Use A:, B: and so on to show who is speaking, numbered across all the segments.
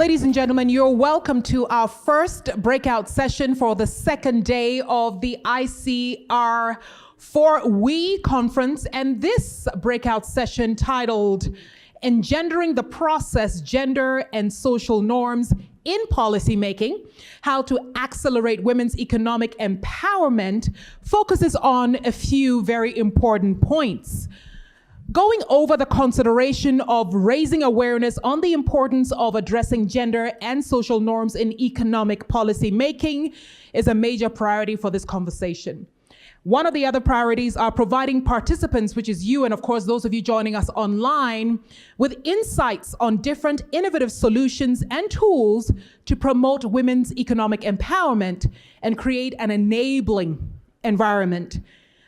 A: Ladies and gentlemen, you're welcome to our first breakout session for the second day of the ICR4WEE Conference. And this breakout session titled Engendering the Process, Gender and Social Norms in Policymaking, How to Accelerate Women's Economic Empowerment, focuses on a few very important points. Going over the consideration of raising awareness on the importance of addressing gender and social norms in economic policy making is a major priority for this conversation. One of the other priorities are providing participants, which is you and of course those of you joining us online, with insights on different innovative solutions and tools to promote women's economic empowerment and create an enabling environment.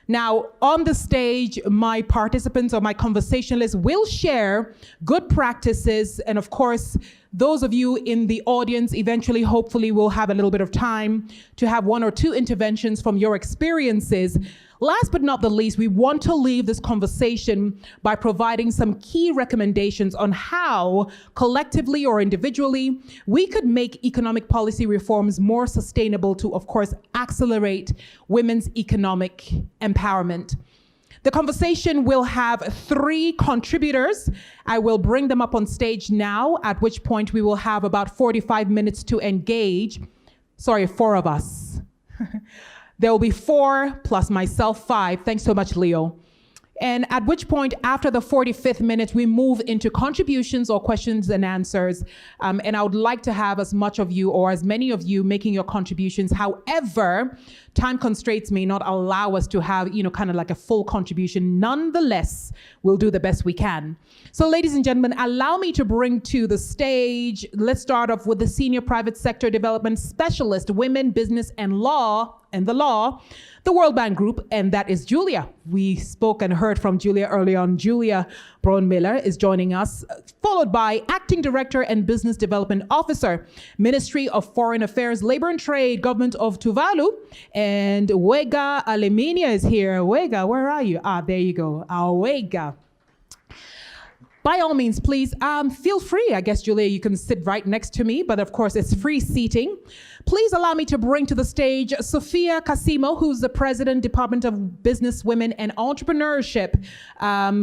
A: Now, on the stage, my participants or my conversationalists will share good practices. And of course, those of you in the audience eventually, hopefully, will have a little bit of time to have one or two interventions from your experiences. Last but not the least, we want to leave this conversation by providing some key recommendations on how, collectively or individually, we could make economic policy reforms more sustainable to, of course, accelerate women's economic empowerment. The conversation will have 3 contributors. I will bring them up on stage now, at which point we will have about 45 minutes to engage. Sorry, 4 of us. There will be 4 plus myself 5. Thanks so much, Leo. And at which point, after the 45th minute, we move into contributions or questions and answers. And I would like to have as much of you or as many of you making your contributions. However, time constraints may not allow us to have, kind of like a full contribution. Nonetheless, we'll do the best we can. So ladies and gentlemen, allow me to bring to the stage, let's start off with the Senior Private Sector Development Specialist, Women, Business and the World Bank Group, and that is Julia. We spoke and heard from Julia earlier on. Julia Braun-Miller is joining us, followed by Acting Director and Business Development Officer, Ministry of Foreign Affairs, Labor and Trade, Government of Tuvalu, and Wega Alemania is here. Wega, where are you? There you go, Wega. By all means, please feel free. I guess, Julia, you can sit right next to me, but of course it's free seating. Please allow me to bring to the stage Sophia Casimo, who's the President, Department of Business, Women and Entrepreneurship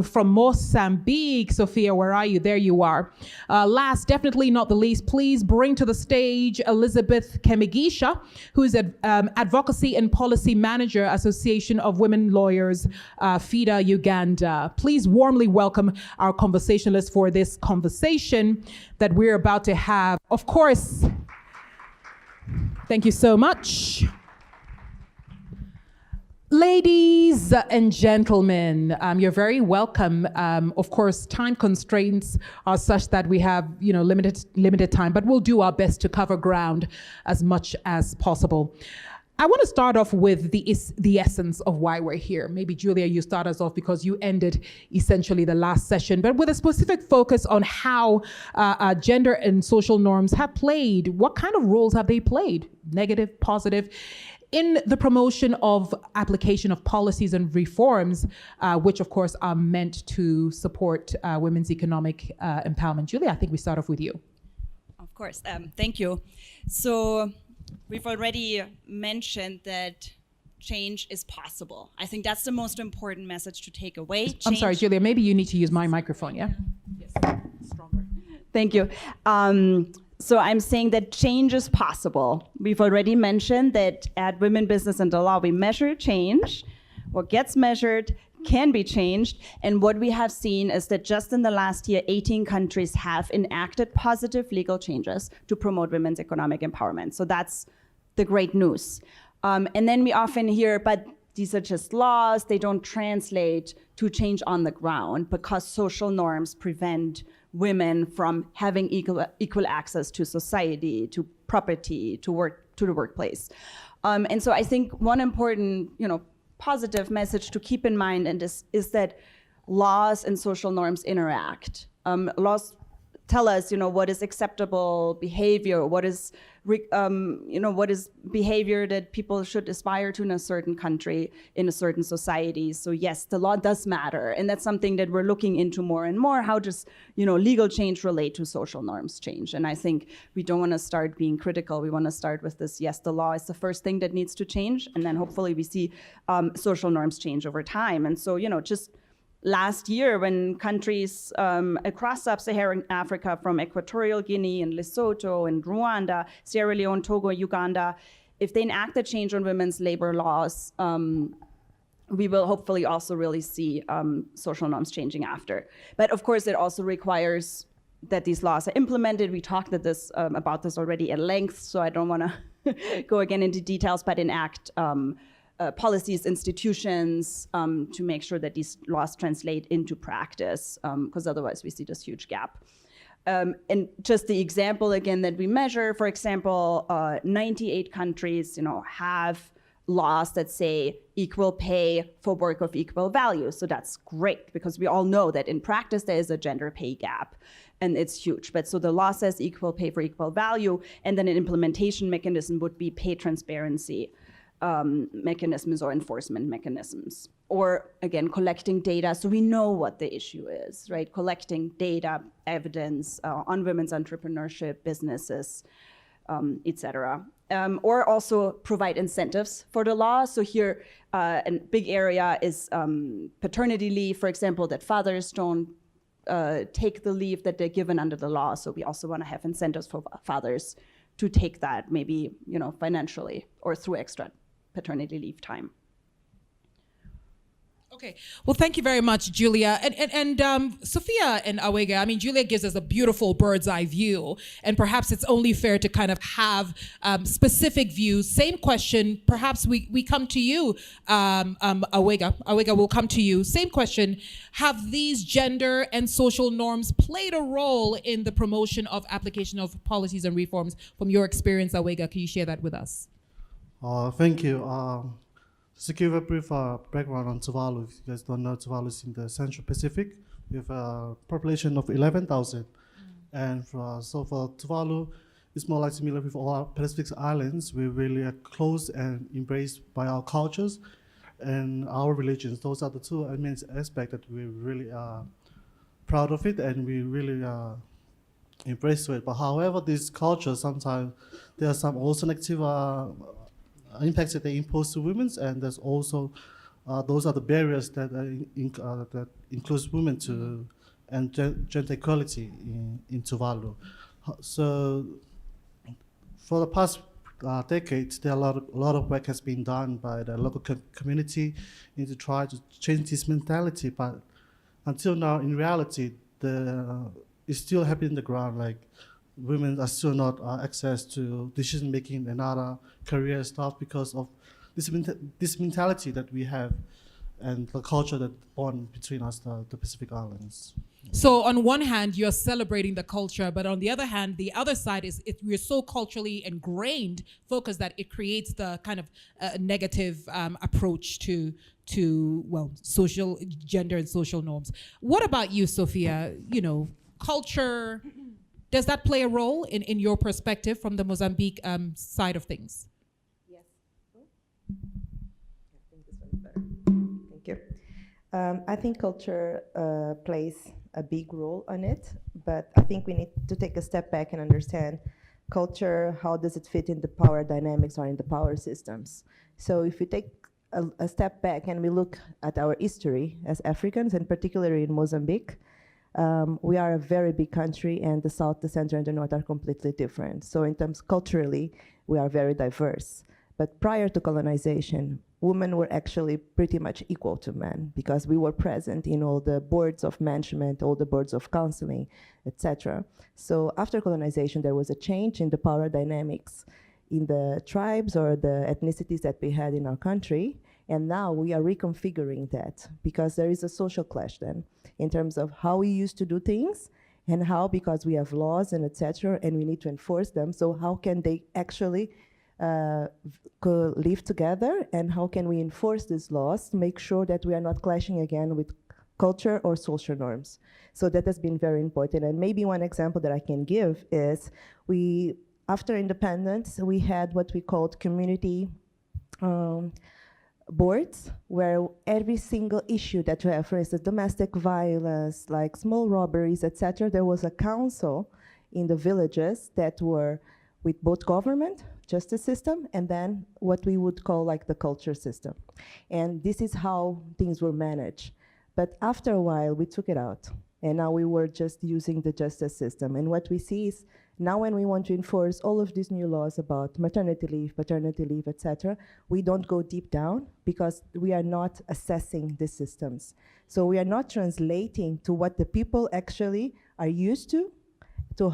A: from Mozambique. Sophia, where are you? There you are. Last, definitely not the least, please bring to the stage Elizabeth Kemigisha, who's an Advocacy and Policy Manager, Association of Women Lawyers, FIDA, Uganda. Please warmly welcome our conversationalists for this conversation that we're about to have. Of course, thank you so much. Ladies and gentlemen, you're very welcome. Of course, time constraints are such that we have, limited time, but we'll do our best to cover ground as much as possible. I want to start off with the essence of why we're here. Maybe, Julia, you start us off because you ended essentially the last session, but with a specific focus on how gender and social norms have played. What kind of roles have they played, negative, positive, in the promotion of application of policies and reforms, which of course are meant to support women's economic empowerment? Julia, I think we start off with you.
B: Of course, thank you. So, we've already mentioned that change is possible. I think that's the most important message to take away.
A: I'm sorry, Julia, maybe you need to use my microphone, yeah? Yes, stronger.
B: Thank you. So I'm saying that change is possible. We've already mentioned that at Women, Business and the Law, we measure change. What gets measured can be changed. And what we have seen is that just in the last year, 18 countries have enacted positive legal changes to promote women's economic empowerment. So that's the great news. And then we often hear, but these are just laws, they don't translate to change on the ground because social norms prevent women from having equal access to society, to property, to the workplace. And so I think one important, positive message to keep in mind and is that laws and social norms interact. Laws tell us, what is acceptable behavior, what is what is behavior that people should aspire to in a certain country, in a certain society. So yes, the law does matter, and that's something that we're looking into more and more. How does legal change relate to social norms change? And I think we don't want to start being critical. We want to start with this: yes, the law is the first thing that needs to change, and then hopefully we see social norms change over time. And so just last year, when countries across sub-Saharan Africa, from Equatorial Guinea and Lesotho and Rwanda, Sierra Leone, Togo, Uganda, if they enact a change on women's labor laws, we will hopefully also really see social norms changing after. But of course, it also requires that these laws are implemented. We talked about this already at length, so I don't want to go again into details, but enact policies, institutions, to make sure that these laws translate into practice, because otherwise we see this huge gap. And just the example again that we measure, for example, 98 countries, have laws that say equal pay for work of equal value. So that's great, because we all know that in practice there is a gender pay gap, and it's huge. But so the law says equal pay for equal value, and then an implementation mechanism would be pay transparency mechanisms or enforcement mechanisms. Or again, collecting data so we know what the issue is, right? Collecting data, evidence on women's entrepreneurship, businesses, etc. Or also provide incentives for the law. So here, a big area is paternity leave, for example, that fathers don't take the leave that they're given under the law. So we also want to have incentives for fathers to take that, maybe financially or through extra paternity leave time.
A: Okay, well, thank you very much, Julia. And Sophia and Awega, Julia gives us a beautiful bird's eye view, and perhaps it's only fair to kind of have specific views. Same question, perhaps we come to you, Awega. Awega, will come to you. Same question, have these gender and social norms played a role in the promotion of application of policies and reforms? From your experience, Awega, can you share that with us?
C: Thank you. To give a brief background on Tuvalu, if you guys don't know, Tuvalu is in the Central Pacific with a population of 11,000. And so for Tuvalu, it's more like similar with all our Pacific islands. We really are close and embraced by our cultures and our religions. Those are the two main aspects that we really are proud of it, and we really embrace it. But however, this culture, sometimes there are some also negative impacts that they impose to women, and there's also those are the barriers that that includes women to and gender equality in Tuvalu. So for the past decades, there are a lot of work has been done by the local community to try to change this mentality, but until now, in reality, it's still happening on the ground. Like, women are still not access to decision making and other career stuff because of this mentality that we have and the culture that bond between us, the Pacific Islands.
A: So on one hand, you're celebrating the culture, but on the other hand, the other side is we're so culturally ingrained, focused, that it creates the kind of negative approach to social gender and social norms. What about you, Sophia? Culture. Does that play a role in your perspective from the Mozambique side of things?
D: Yes. I think this one's better. Thank you. I think culture plays a big role on it, but I think we need to take a step back and understand culture, how does it fit in the power dynamics or in the power systems. So if we take a step back and we look at our history as Africans, and particularly in Mozambique, we are a very big country, and the south, the center, and the north are completely different. So in terms culturally, we are very diverse. But prior to colonization, women were actually pretty much equal to men because we were present in all the boards of management, all the boards of counseling, etc. So after colonization, there was a change in the power dynamics in the tribes or the ethnicities that we had in our country. And now we are reconfiguring that because there is a social clash then in terms of how we used to do things and how, because we have laws and etc. and we need to enforce them, so how can they actually live together, and how can we enforce these laws to make sure that we are not clashing again with culture or social norms. So that has been very important. And maybe one example that I can give is we after independence, we had what we called community boards, where every single issue that you have, for instance, domestic violence, like small robberies, etc., there was a council in the villages that were with both government, justice system, and then what we would call like the culture system. And this is how things were managed. But after a while, we took it out. And now we were just using the justice system. And what we see is now when we want to enforce all of these new laws about maternity leave, paternity leave, etc., we don't go deep down because we are not assessing the systems. So we are not translating to what the people actually are used to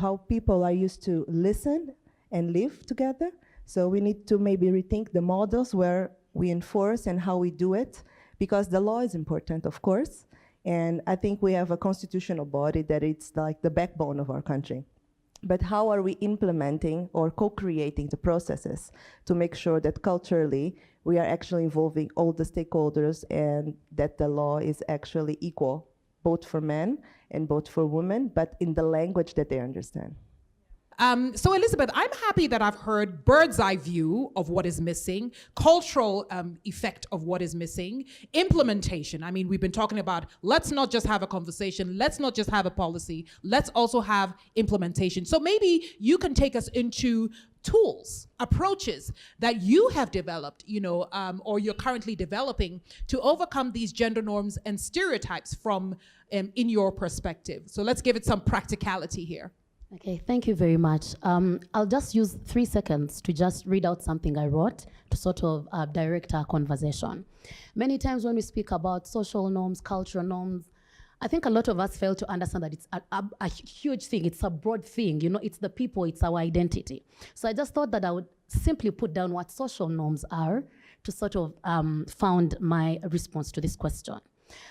D: how people are used to listen and live together. So we need to maybe rethink the models where we enforce and how we do it, because the law is important, of course. And I think we have a constitutional body that it's like the backbone of our country. But how are we implementing or co-creating the processes to make sure that culturally we are actually involving all the stakeholders and that the law is actually equal, both for men and both for women, but in the language that they understand?
A: So Elizabeth, I'm happy that I've heard bird's eye view of what is missing, cultural effect of what is missing, implementation. I mean, we've been talking about, let's not just have a conversation, let's not just have a policy, let's also have implementation. So maybe you can take us into tools, approaches that you have developed, or you're currently developing to overcome these gender norms and stereotypes from in your perspective. So let's give it some practicality here.
E: Okay, thank you very much. I'll just use 3 seconds to just read out something I wrote to sort of direct our conversation. Many times when we speak about social norms, cultural norms, I think a lot of us fail to understand that it's a huge thing. It's a broad thing. It's the people, it's our identity. So I just thought that I would simply put down what social norms are to sort of found my response to this question.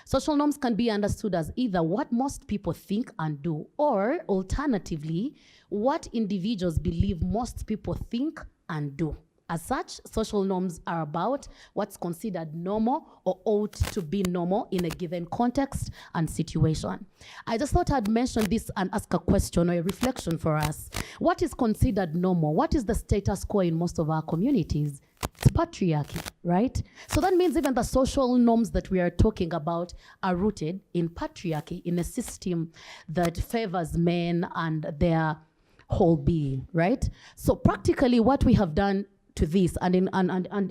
E: Social norms can be understood as either what most people think and do, or alternatively, what individuals believe most people think and do. As such, social norms are about what's considered normal or ought to be normal in a given context and situation. I just thought I'd mention this and ask a question or a reflection for us. What is considered normal? What is the status quo in most of our communities? It's patriarchy, right? So that means even the social norms that we are talking about are rooted in patriarchy, in a system that favors men and their whole being, right? So practically what we have done to this, and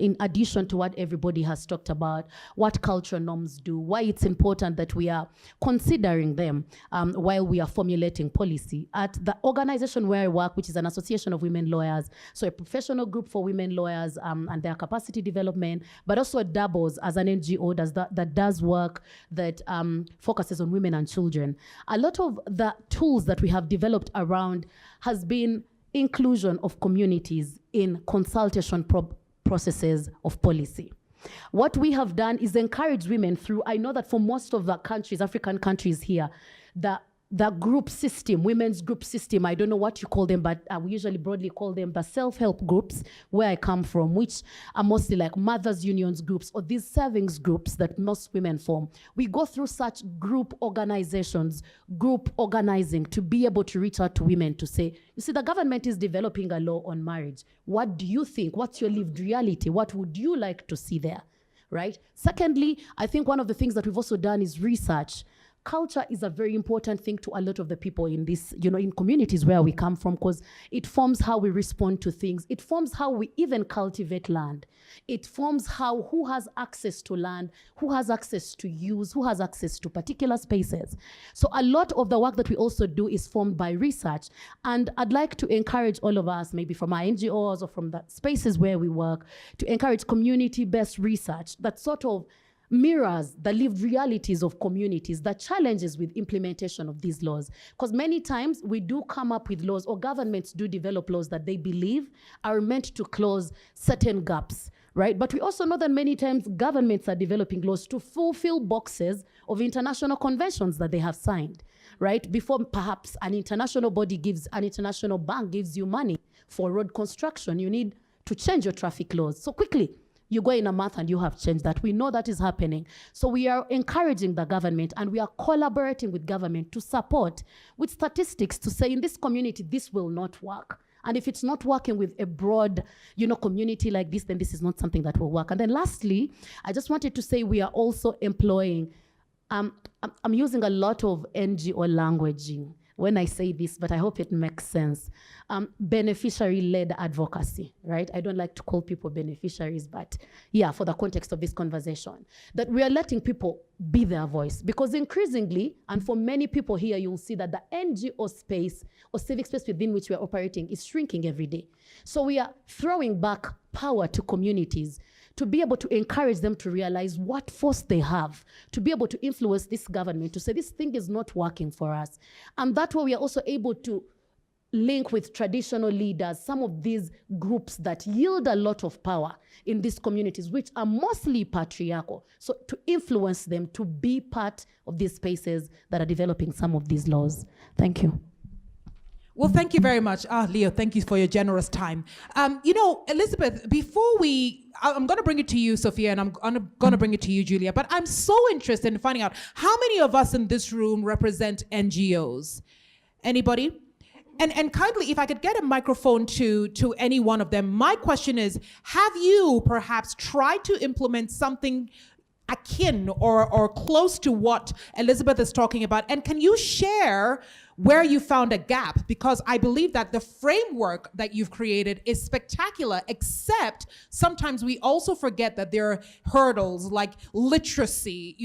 E: in addition to what everybody has talked about, what cultural norms do, why it's important that we are considering them while we are formulating policy. At the organization where I work, which is an association of women lawyers, so a professional group for women lawyers and their capacity development, but also doubles as an NGO that does work that focuses on women and children. A lot of the tools that we have developed around has been inclusion of communities in consultation processes of policy. What we have done is encourage women through, I know that for most of the countries, African countries here, the group system, women's group system, I don't know what you call them, but we usually broadly call them the self-help groups where I come from, which are mostly like mothers' unions groups or these savings groups that most women form. We go through such group organizations, group organizing to be able to reach out to women to say, you see, the government is developing a law on marriage. What do you think? What's your lived reality? What would you like to see there, right? Secondly, I think one of the things that we've also done is research. Culture is a very important thing to a lot of the people in this, in communities where we come from, because it forms how we respond to things. It forms how we even cultivate land. It forms who has access to land, who has access to use, who has access to particular spaces. So a lot of the work that we also do is formed by research. And I'd like to encourage all of us, maybe from our NGOs or from the spaces where we work, to encourage community-based research that sort of mirrors the lived realities of communities, the challenges with implementation of these laws. Because many times we do come up with laws, or governments do develop laws that they believe are meant to close certain gaps, right? But we also know that many times governments are developing laws to fulfill boxes of international conventions that they have signed, right? Before perhaps an international bank gives you money for road construction, you need to change your traffic laws. So quickly, you go in a month and you have changed that. We know that is happening. So we are encouraging the government and we are collaborating with government to support with statistics to say in this community, this will not work. And if it's not working with a broad, community like this, then this is not something that will work. And then lastly, I just wanted to say we are also employing, I'm using a lot of NGO languaging when I say this, but I hope it makes sense. Beneficiary-led advocacy, right? I don't like to call people beneficiaries, but yeah, for the context of this conversation, that we are letting people be their voice. Because increasingly, and for many people here, you'll see that the NGO space or civic space within which we are operating is shrinking every day. So we are throwing back power to communities to be able to encourage them to realize what force they have, to be able to influence this government, to say this thing is not working for us. And that way we are also able to link with traditional leaders, some of these groups that yield a lot of power in these communities, which are mostly patriarchal. So to influence them to be part of these spaces that are developing some of these laws. Thank you.
A: Well, thank you very much. Leo, thank you for your generous time. Elizabeth, I'm going to bring it to you, Sophia, and I'm going to bring it to you, Julia, but I'm so interested in finding out how many of us in this room represent NGOs? Anybody? And kindly, if I could get a microphone to any one of them, my question is, have you perhaps tried to implement something akin or close to what Elizabeth is talking about? And can you share where you found a gap? Because I believe that the framework that you've created is spectacular, except sometimes we also forget that there are hurdles like literacy,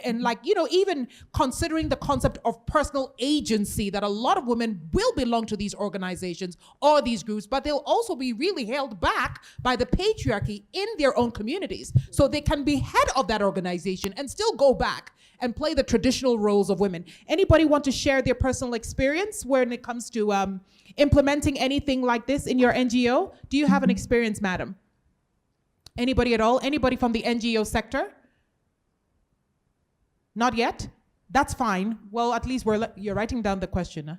A: and even considering the concept of personal agency, that a lot of women will belong to these organizations or these groups, but they'll also be really held back by the patriarchy in their own communities. So they can be head of that organization and still go back and play the traditional roles of women. Anybody want to share their personal experience when it comes to implementing anything like this in your NGO? Do you have an experience, madam? Anybody at all? Anybody from the NGO sector? Not yet? That's fine. Well, at least you're writing down the question. Huh?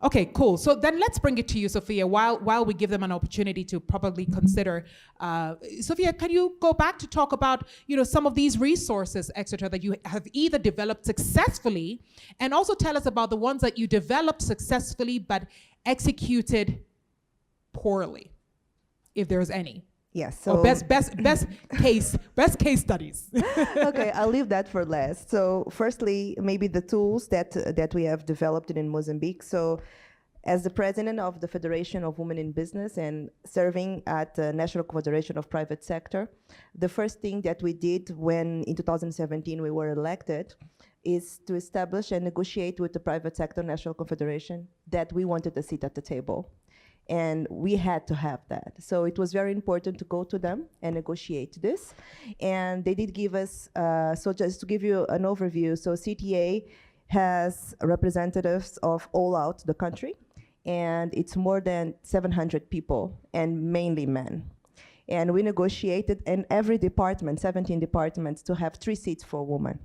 A: Okay, cool. So then let's bring it to you, Sophia, while we give them an opportunity to probably consider. Sophia, can you go back to talk about, some of these resources, etc., that you have either developed successfully, and also tell us about the ones that you developed successfully but executed poorly, if there's any.
D: Yes. So
A: or best case studies.
D: Okay, I'll leave that for last. So firstly, maybe the tools that we have developed in Mozambique. So as the president of the Federation of Women in Business and serving at the National Confederation of Private Sector, the first thing that we did when in 2017 we were elected is to establish and negotiate with the Private Sector National Confederation that we wanted a seat at the table. And we had to have that. So it was very important to go to them and negotiate this. And they did give us, so just to give you an overview, so CTA has representatives of all out the country, and it's more than 700 people, and mainly men. And we negotiated in every department, 17 departments, to have 3 seats for women.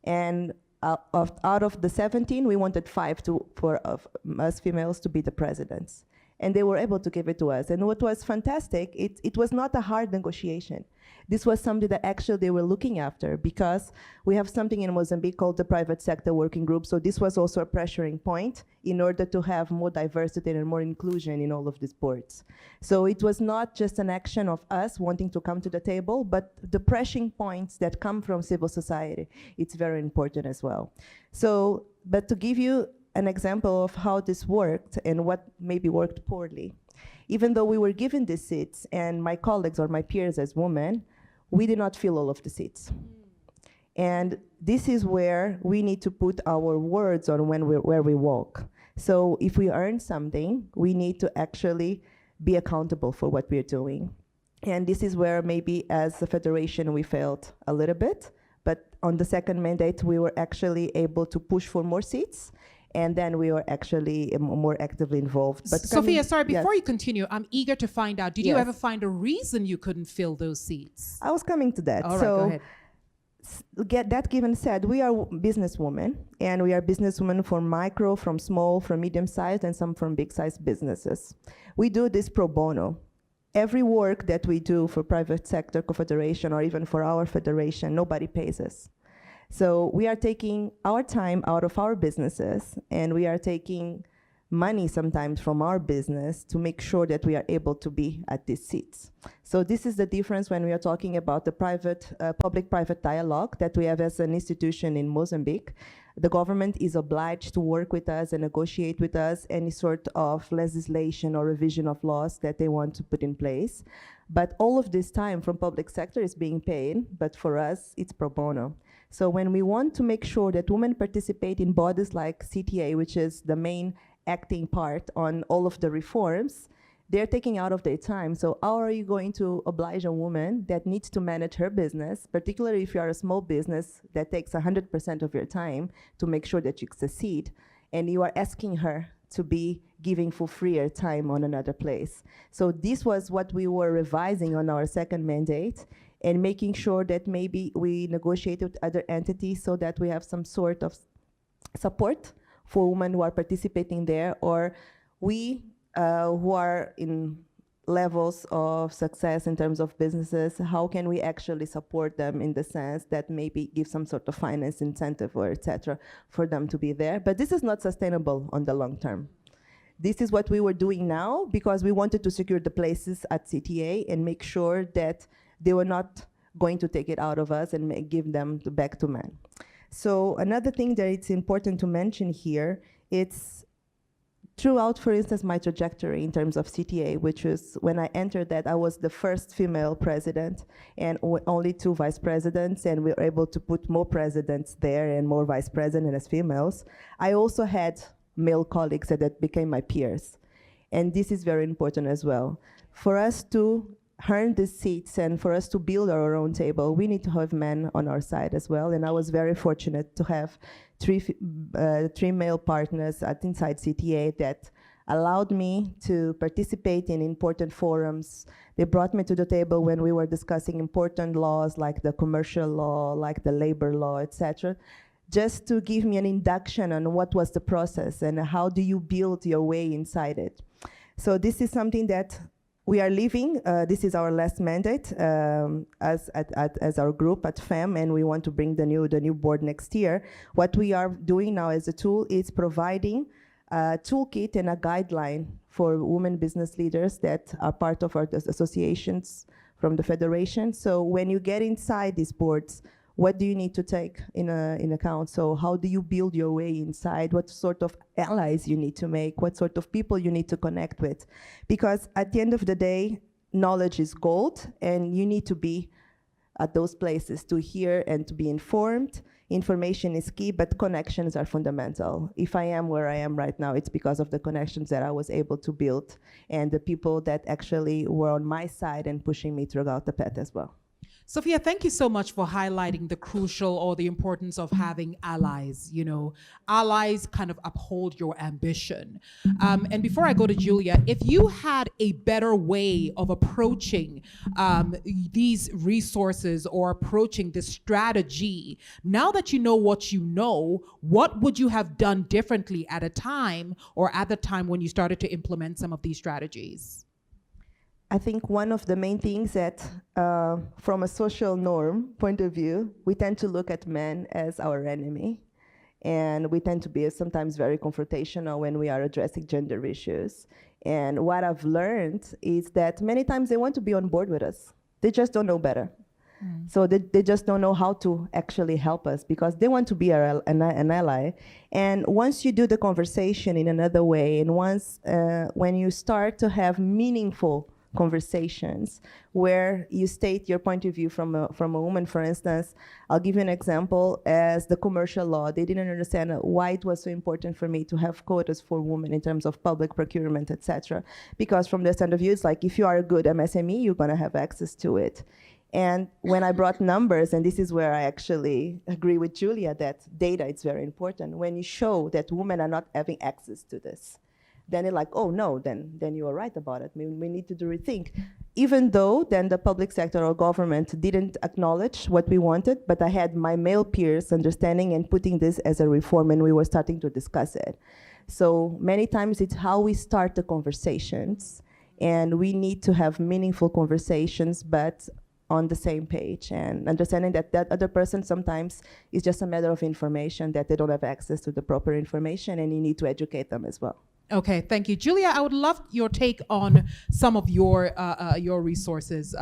D: And out of the 17, we wanted 5 for us females to be the presidents. And they were able to give it to us. And what was fantastic, it was not a hard negotiation. This was something that actually they were looking after, because we have something in Mozambique called the Private Sector Working Group. So this was also a pressuring point in order to have more diversity and more inclusion in all of these boards. So it was not just an action of us wanting to come to the table, but the pressing points that come from civil society, it's very important as well. So, but to give you an example of how this worked and what maybe worked poorly. Even though we were given these seats, and my colleagues or my peers as women, we did not fill all of the seats. And this is where we need to put our words on where we walk. So if we earn something, we need to actually be accountable for what we're doing. And this is where maybe as a federation we failed a little bit, but on the second mandate we were actually able to push for more seats. And then we were actually more actively involved. But
A: Sophia, sorry, before
D: yes.
A: you continue, I'm eager to find out, did you ever find a reason you couldn't fill those seats?
D: I was coming to that.
A: All right,
D: so
A: go ahead.
D: That given said, we are businesswomen, and we are businesswomen from micro, from small, from medium-sized, and some from big-sized businesses. We do this pro bono. Every work that we do for private sector confederation or even for our federation, nobody pays us. So we are taking our time out of our businesses, and we are taking money sometimes from our business to make sure that we are able to be at these seats. So this is the difference when we are talking about the public-private dialogue that we have as an institution in Mozambique. The government is obliged to work with us and negotiate with us any sort of legislation or revision of laws that they want to put in place. But all of this time from public sector is being paid, but for us, it's pro bono. So when we want to make sure that women participate in bodies like CTA, which is the main acting part on all of the reforms, they're taking out of their time. So how are you going to oblige a woman that needs to manage her business, particularly if you are a small business that takes 100% of your time to make sure that you succeed, and you are asking her to be giving for freer time on another place. So this was what we were revising on our second mandate, and making sure that maybe we negotiate with other entities so that we have some sort of support for women who are participating there, or we who are in levels of success in terms of businesses, how can we actually support them in the sense that maybe give some sort of finance incentive or etc. for them to be there. But this is not sustainable on the long term. This is what we were doing now because we wanted to secure the places at CTA and make sure that they were not going to take it out of us and give them back to men. So another thing that it's important to mention here, it's throughout, for instance, my trajectory in terms of CTA, which was when I entered that, I was the first female president and only 2 vice presidents, and we were able to put more presidents there and more vice presidents as females. I also had male colleagues that became my peers. And this is very important as well. For us to earn the seats and for us to build our own table, we need to have men on our side as well. And I was very fortunate to have 3 male partners inside CTA that allowed me to participate in important forums. They brought me to the table when we were discussing important laws like the commercial law, like the labor law, etc., just to give me an induction on what was the process and how do you build your way inside it. So this is something that we are leaving. This is our last mandate as our group at FEM, and we want to bring the new board next year. What we are doing now as a tool is providing a toolkit and a guideline for women business leaders that are part of our associations from the federation. So when you get inside these boards, what do you need to take in account? So how do you build your way inside? What sort of allies you need to make? What sort of people you need to connect with? Because at the end of the day, knowledge is gold, and you need to be at those places to hear and to be informed. Information is key, but connections are fundamental. If I am where I am right now, it's because of the connections that I was able to build and the people that actually were on my side and pushing me throughout the path as well.
A: Sophia, thank you so much for highlighting the crucial or the importance of having allies. You know, allies kind of uphold your ambition. And before I go to Julia, if you had a better way of approaching these resources or approaching this strategy, now that you know what you know, what would you have done differently at a time or at the time when you started to implement some of these strategies?
D: I think one of the main things that, from a social norm point of view, we tend to look at men as our enemy. And we tend to be sometimes very confrontational when we are addressing gender issues. And what I've learned is that many times they want to be on board with us. They just don't know better. So they just don't know how to actually help us because they want to be an ally. And once you do the conversation in another way, and once when you start to have meaningful conversations where you state your point of view from a woman, for instance, I'll give you an example as the commercial law. They didn't understand why it was so important for me to have quotas for women in terms of public procurement, etc. Because from their stand of view, it's like if you are a good MSME, you're going to have access to it. And when I brought numbers, and this is where I actually agree with Julia that data is very important. When you show that women are not having access to this, then they're like, oh no, then you are right about it. We need to do rethink. Even though then the public sector or government didn't acknowledge what we wanted, but I had my male peers understanding and putting this as a reform, and we were starting to discuss it. So many times it's how we start the conversations, and we need to have meaningful conversations, but on the same page, and understanding that that other person sometimes is just a matter of information, that they don't have access to the proper information, and you need to educate them as well.
A: Okay, thank you. Julia, I would love your take on some of your resources,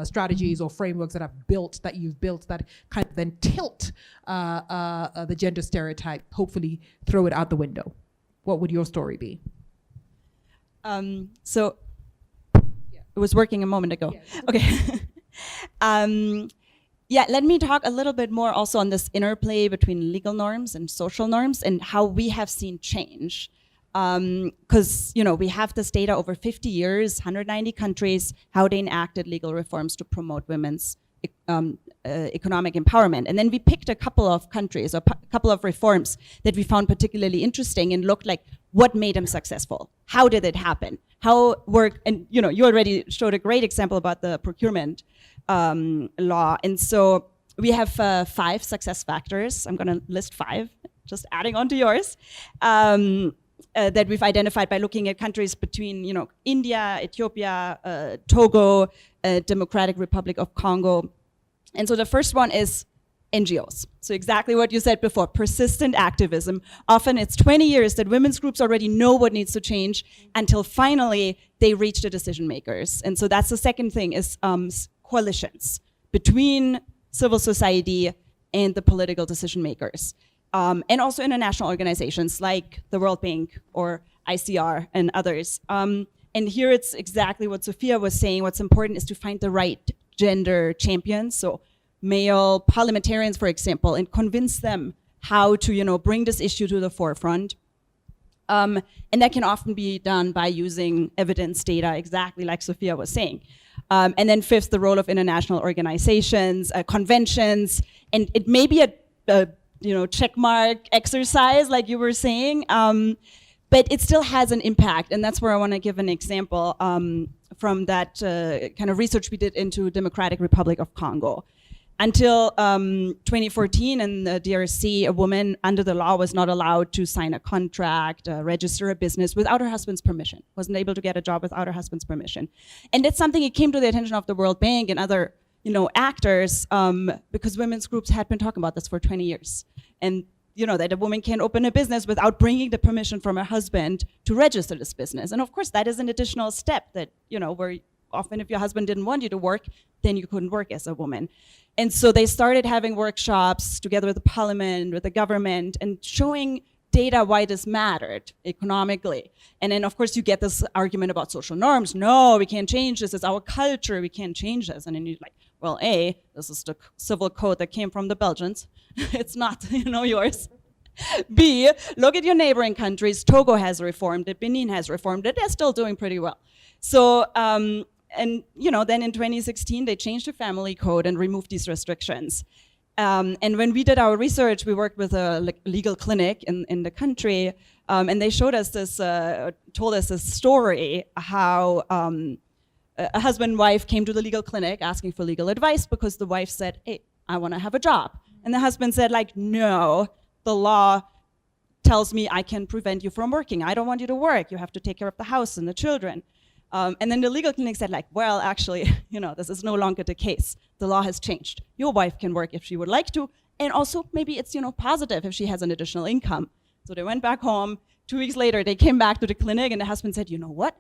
A: strategies or frameworks that you've built that kind of then tilt the gender stereotype, hopefully throw it out the window. What would your story be?
B: So it was working a moment ago.
A: Yes.
B: Okay. Yeah, let me talk a little bit more also on this interplay between legal norms and social norms and how we have seen change. Because we have this data over 50 years, 190 countries, how they enacted legal reforms to promote women's economic empowerment. And then we picked a couple of countries, a couple of reforms that we found particularly interesting and looked like what made them successful. How did it happen? How work? And you already showed a great example about the procurement law. And so we have 5 success factors. I'm going to list 5, just adding on to yours. That we've identified by looking at countries between, India, Ethiopia, Togo, Democratic Republic of Congo. And so the first one is NGOs. So exactly what you said before, persistent activism. Often it's 20 years that women's groups already know what needs to change until finally they reach the decision makers. And so that's the second thing is coalitions between civil society and the political decision makers. And also international organizations like the World Bank or ICR and others. And here it's exactly what Sophia was saying. What's important is to find the right gender champions, so male parliamentarians, for example, and convince them how to, bring this issue to the forefront. And that can often be done by using evidence data, exactly like Sophia was saying. And then fifth, the role of international organizations, conventions, and it may be a check mark exercise, like you were saying, but it still has an impact. And that's where I want to give an example from that kind of research we did into Democratic Republic of Congo. Until 2014 in the DRC, a woman under the law was not allowed to sign a contract, register a business without her husband's permission, wasn't able to get a job without her husband's permission. And that's something that came to the attention of the World Bank and other actors, because women's groups had been talking about this for 20 years. And that a woman can't open a business without bringing the permission from her husband to register this business. And of course, that is an additional step that, where often if your husband didn't want you to work, then you couldn't work as a woman. And so they started having workshops together with the parliament, with the government, and showing data why this mattered economically. And then of course you get this argument about social norms. No, we can't change this, it's our culture, we can't change this. And then you're like, well, A, this is the civil code that came from the Belgians. It's not, yours. B, look at your neighboring countries. Togo has reformed it, Benin has reformed it, they're still doing pretty well. So, and then in 2016, they changed the family code and removed these restrictions. And when we did our research, we worked with a legal clinic in the country, and they showed us this, told us this story, how a husband and wife came to the legal clinic asking for legal advice because the wife said, hey, I want to have a job. And the husband said, no, the law tells me I can prevent you from working. I don't want you to work. You have to take care of the house and the children. And then the legal clinic said, well, actually, this is no longer the case. The law has changed. Your wife can work if she would like to, and also maybe it's, positive if she has an additional income. So they went back home. 2 weeks later, they came back to the clinic, and the husband said, you know what?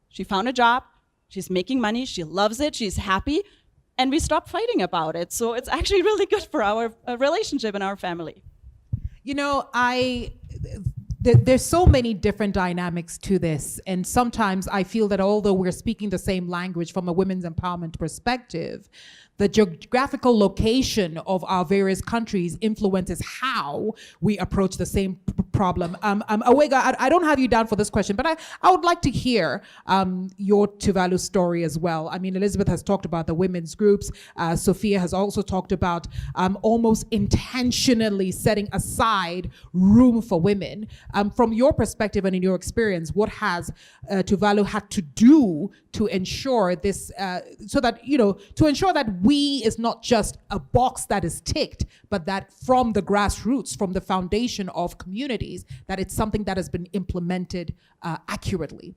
B: She found a job. She's making money. She loves it. She's happy. And we stopped fighting about it. So it's actually really good for our relationship and our family.
A: There's so many different dynamics to this, and sometimes I feel that although we're speaking the same language from a women's empowerment perspective, the geographical location of our various countries influences how we approach the same problem. Awega, I don't have you down for this question, but I would like to hear your Tuvalu story as well. I mean, Elizabeth has talked about the women's groups. Sophia has also talked about almost intentionally setting aside room for women. From your perspective and in your experience, what has Tuvalu had to do to ensure this, so that, to ensure that we is not just a box that is ticked, but that from the grassroots, from the foundation of communities, that it's something that has been implemented accurately?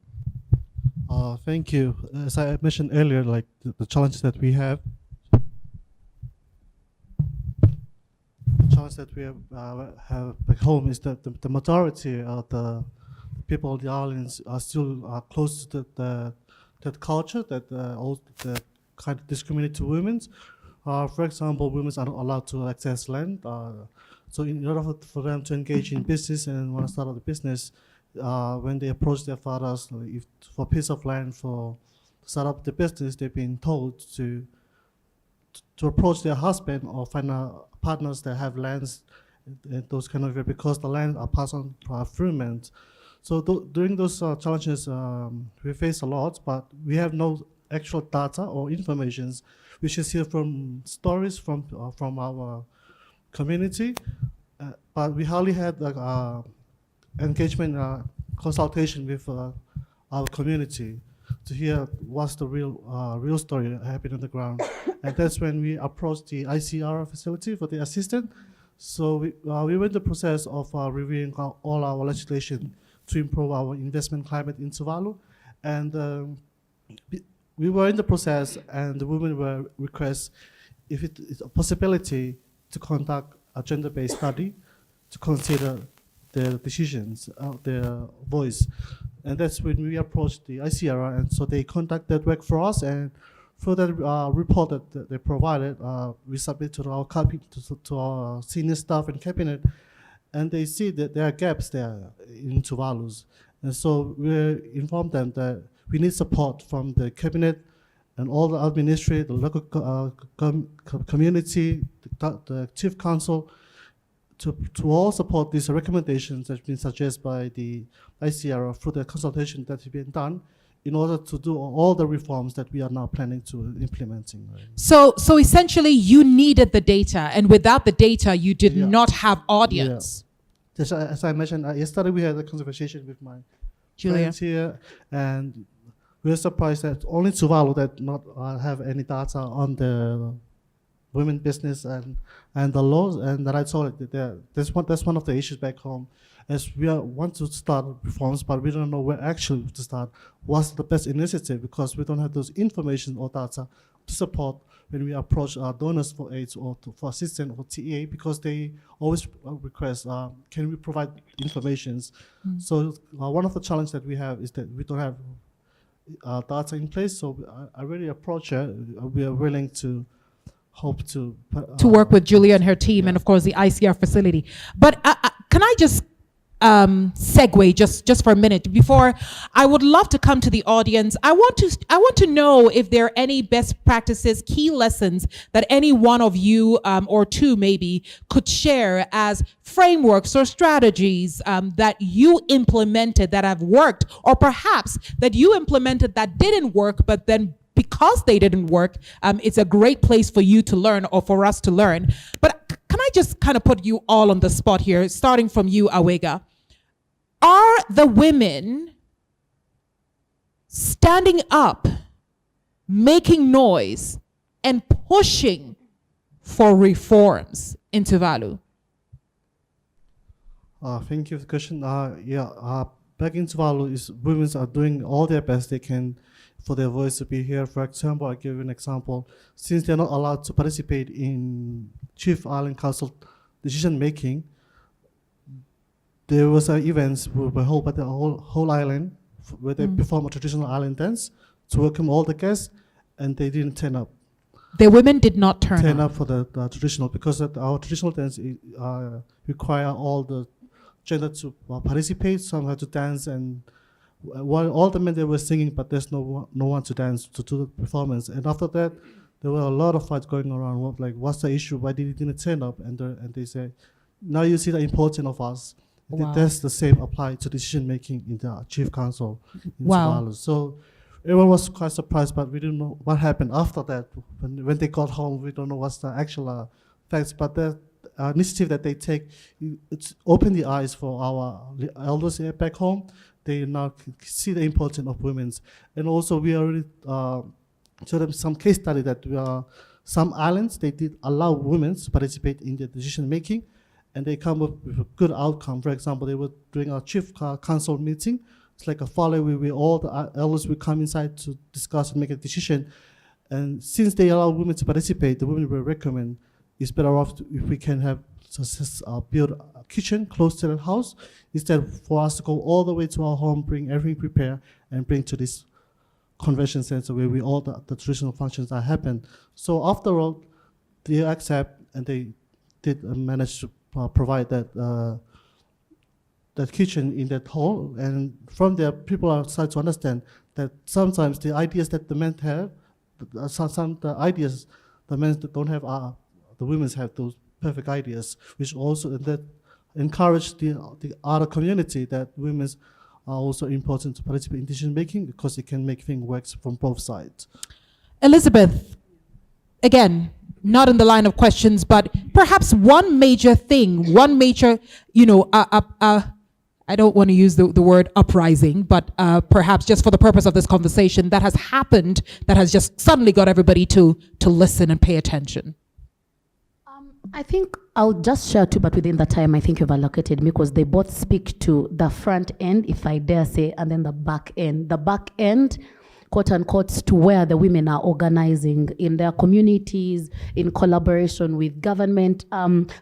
C: Thank you. As I mentioned earlier, like the challenges that we have, back home is that the majority of the people on the islands are still close to that culture that kind of discriminate to women. For example, women are not allowed to access land. So in order for them to engage in business and want to start up a business, when they approach their fathers for a piece of land to start up the business, they've been told to approach their husband or find partners that have lands and those kind of, because the land are passed on through men. So during those challenges, we face a lot, but we have no actual data or information. We should hear from stories from our community, but we hardly had engagement consultation with our community to hear what's the real story happening on the ground. And that's when we approached the ICR facility for the assistant. So we went the process of reviewing all our legislation to improve our investment climate in Tuvalu. And we were in the process, and the women were request if it is a possibility to conduct a gender-based study to consider their decisions, their voice. And that's when we approached the ICR, and so they conduct that work for us, and for that report that they provided, we submit to our senior staff and cabinet, and they see that there are gaps there in Tuvalu's. And so we informed them that we need support from the cabinet and all the administration, the local community, the chief council, to all support these recommendations that have been suggested by the ICR through the consultation that has been done in order to do all the reforms that we are now planning to implementing. Right?
A: So essentially you needed the data, and without the data you did not have audience.
C: Yeah. Just as I mentioned, yesterday we had a conversation with my
A: Julia
C: friends here, and we were surprised that only Tuvalu that not have any data on the women business and the laws, and that I told it that that's one of the issues back home, as we want to start reforms, but we don't know where actually to start. What's the best initiative, because we don't have those information or data to support when we approach our donors for aids or for assistance or TA, because they always request, can we provide information? So one of the challenges that we have is that we don't have data in place. So I really approach it. We are willing to hope to
A: work with Julia and her team, and of course the ICR facility. But can I just segue just for a minute before I would love to come to the audience? I want to know if there are any best practices, key lessons that any one of you or two maybe could share as frameworks or strategies that you implemented that have worked, or perhaps that you implemented that didn't work, but then because they didn't work, it's a great place for you to learn, or for us to learn. But can I just kind of put you all on the spot here, starting from you, Awega? Are the women standing up, making noise, and pushing for reforms in Tuvalu?
C: Thank you for the question. Back in Tuvalu, women are doing all their best they can for their voice to be here. For example, I'll give you an example. Since they're not allowed to participate in Chief Island Council decision making, there was events were held by the whole island where they perform a traditional island dance to welcome all the guests, and they didn't turn up.
A: The women did not turn
C: up for the traditional, because our traditional dance require all the gender to participate. Some had to dance, and while all the men they were singing, but there's no one to dance to do the performance. And after that, there were a lot of fights going around. Like, what's the issue? Why did he didn't turn up? And they say, now you see the importance of us. Wow. That's the same applied to decision making in the Chief Council in Tuvalu. So everyone was quite surprised, but we didn't know what happened after that. When they got home, we don't know what's the actual facts. But the initiative that they take, it's opened the eyes for our elders here back home. They now see the importance of women's. And also we already showed them some case study that some islands, they did allow women to participate in the decision making, and they come up with a good outcome. For example, they were doing a chief council meeting. It's like a follow where all the elders will come inside to discuss and make a decision. And since they allow women to participate, the women will recommend it's better off if we can have just build a kitchen close to the house instead for us to go all the way to our home, bring everything prepared, and bring to this convention center where we all the traditional functions are happen. So after all, they accept and they did manage to provide that that kitchen in that hall, and from there people are starting to understand that sometimes the ideas that the men have, some the ideas the men don't have are the women have those perfect ideas, which also that encourage the other community that women are also important to participate in decision making because it can make things work from both sides.
A: Elizabeth, again, not in the line of questions, but perhaps one major thing, one major, I don't want to use the word uprising, but perhaps just for the purpose of this conversation, that has happened, that has just suddenly got everybody to listen and pay attention.
E: I think I'll just share two, but within the time I think you've allocated me, because they both speak to the front end, if I dare say, and then the back end. The back end, quote unquote, to where the women are organizing in their communities, in collaboration with government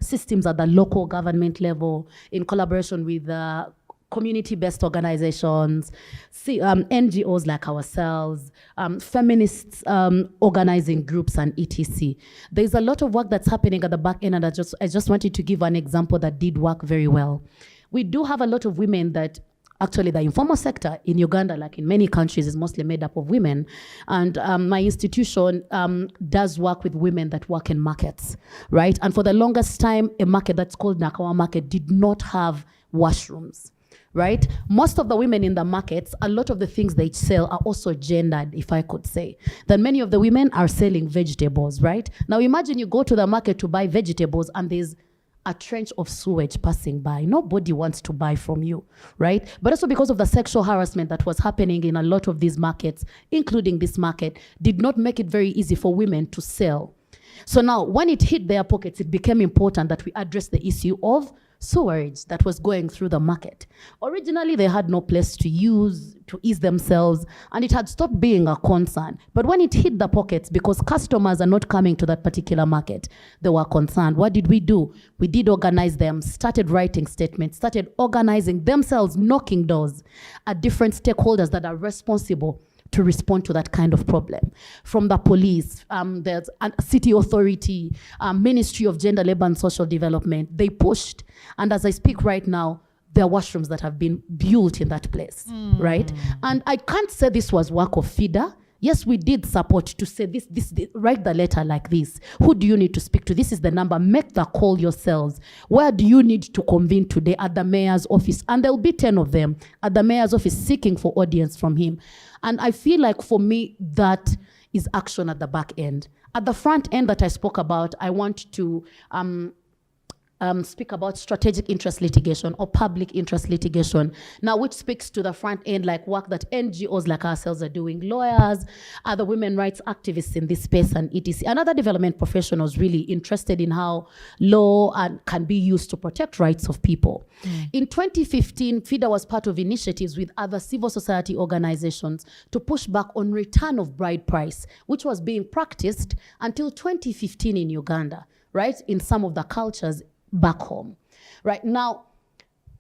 E: systems at the local government level, in collaboration with community-based organizations, NGOs like ourselves, feminists organizing groups, and etc. There's a lot of work that's happening at the back end, and I just wanted to give an example that did work very well. We do have a lot of women that actually the informal sector in Uganda, like in many countries, is mostly made up of women. And my institution does work with women that work in markets, right? And for the longest time, a market that's called Nakawa Market did not have washrooms, right? Most of the women in the markets, a lot of the things they sell are also gendered, if I could say. That many of the women are selling vegetables, right? Now imagine you go to the market to buy vegetables and there's a trench of sewage passing by. Nobody wants to buy from you, right? But also because of the sexual harassment that was happening in a lot of these markets, including this market, did not make it very easy for women to sell. So now when it hit their pockets, it became important that we address the issue of sewage that was going through the market. Originally, they had no place to ease themselves, and it had stopped being a concern. But when it hit the pockets, because customers are not coming to that particular market, they were concerned. What did? We did organize them, started writing statements, started organizing themselves, knocking doors at different stakeholders that are responsible to respond to that kind of problem. From the police, there's a city authority, Ministry of Gender, Labor and Social Development. They pushed, and as I speak right now, there are washrooms that have been built in that place, right? And I can't say this was work of FIDA. Yes, we did support to say this, write the letter like this. Who do you need to speak to? This is the number. Make the call yourselves. Where do you need to convene today? At the mayor's office. And there'll be 10 of them at the mayor's office seeking for audience from him. And I feel like for me, that is action at the back end. At the front end that I spoke about, I want to speak about strategic interest litigation or public interest litigation. Now, which speaks to the front end, like work that NGOs like ourselves are doing, lawyers, other women rights activists in this space, and etc. And other development professionals really interested in how law can be used to protect rights of people. In 2015, FIDA was part of initiatives with other civil society organizations to push back on return of bride price, which was being practiced until 2015 in Uganda, right? In some of the cultures back home. Right now,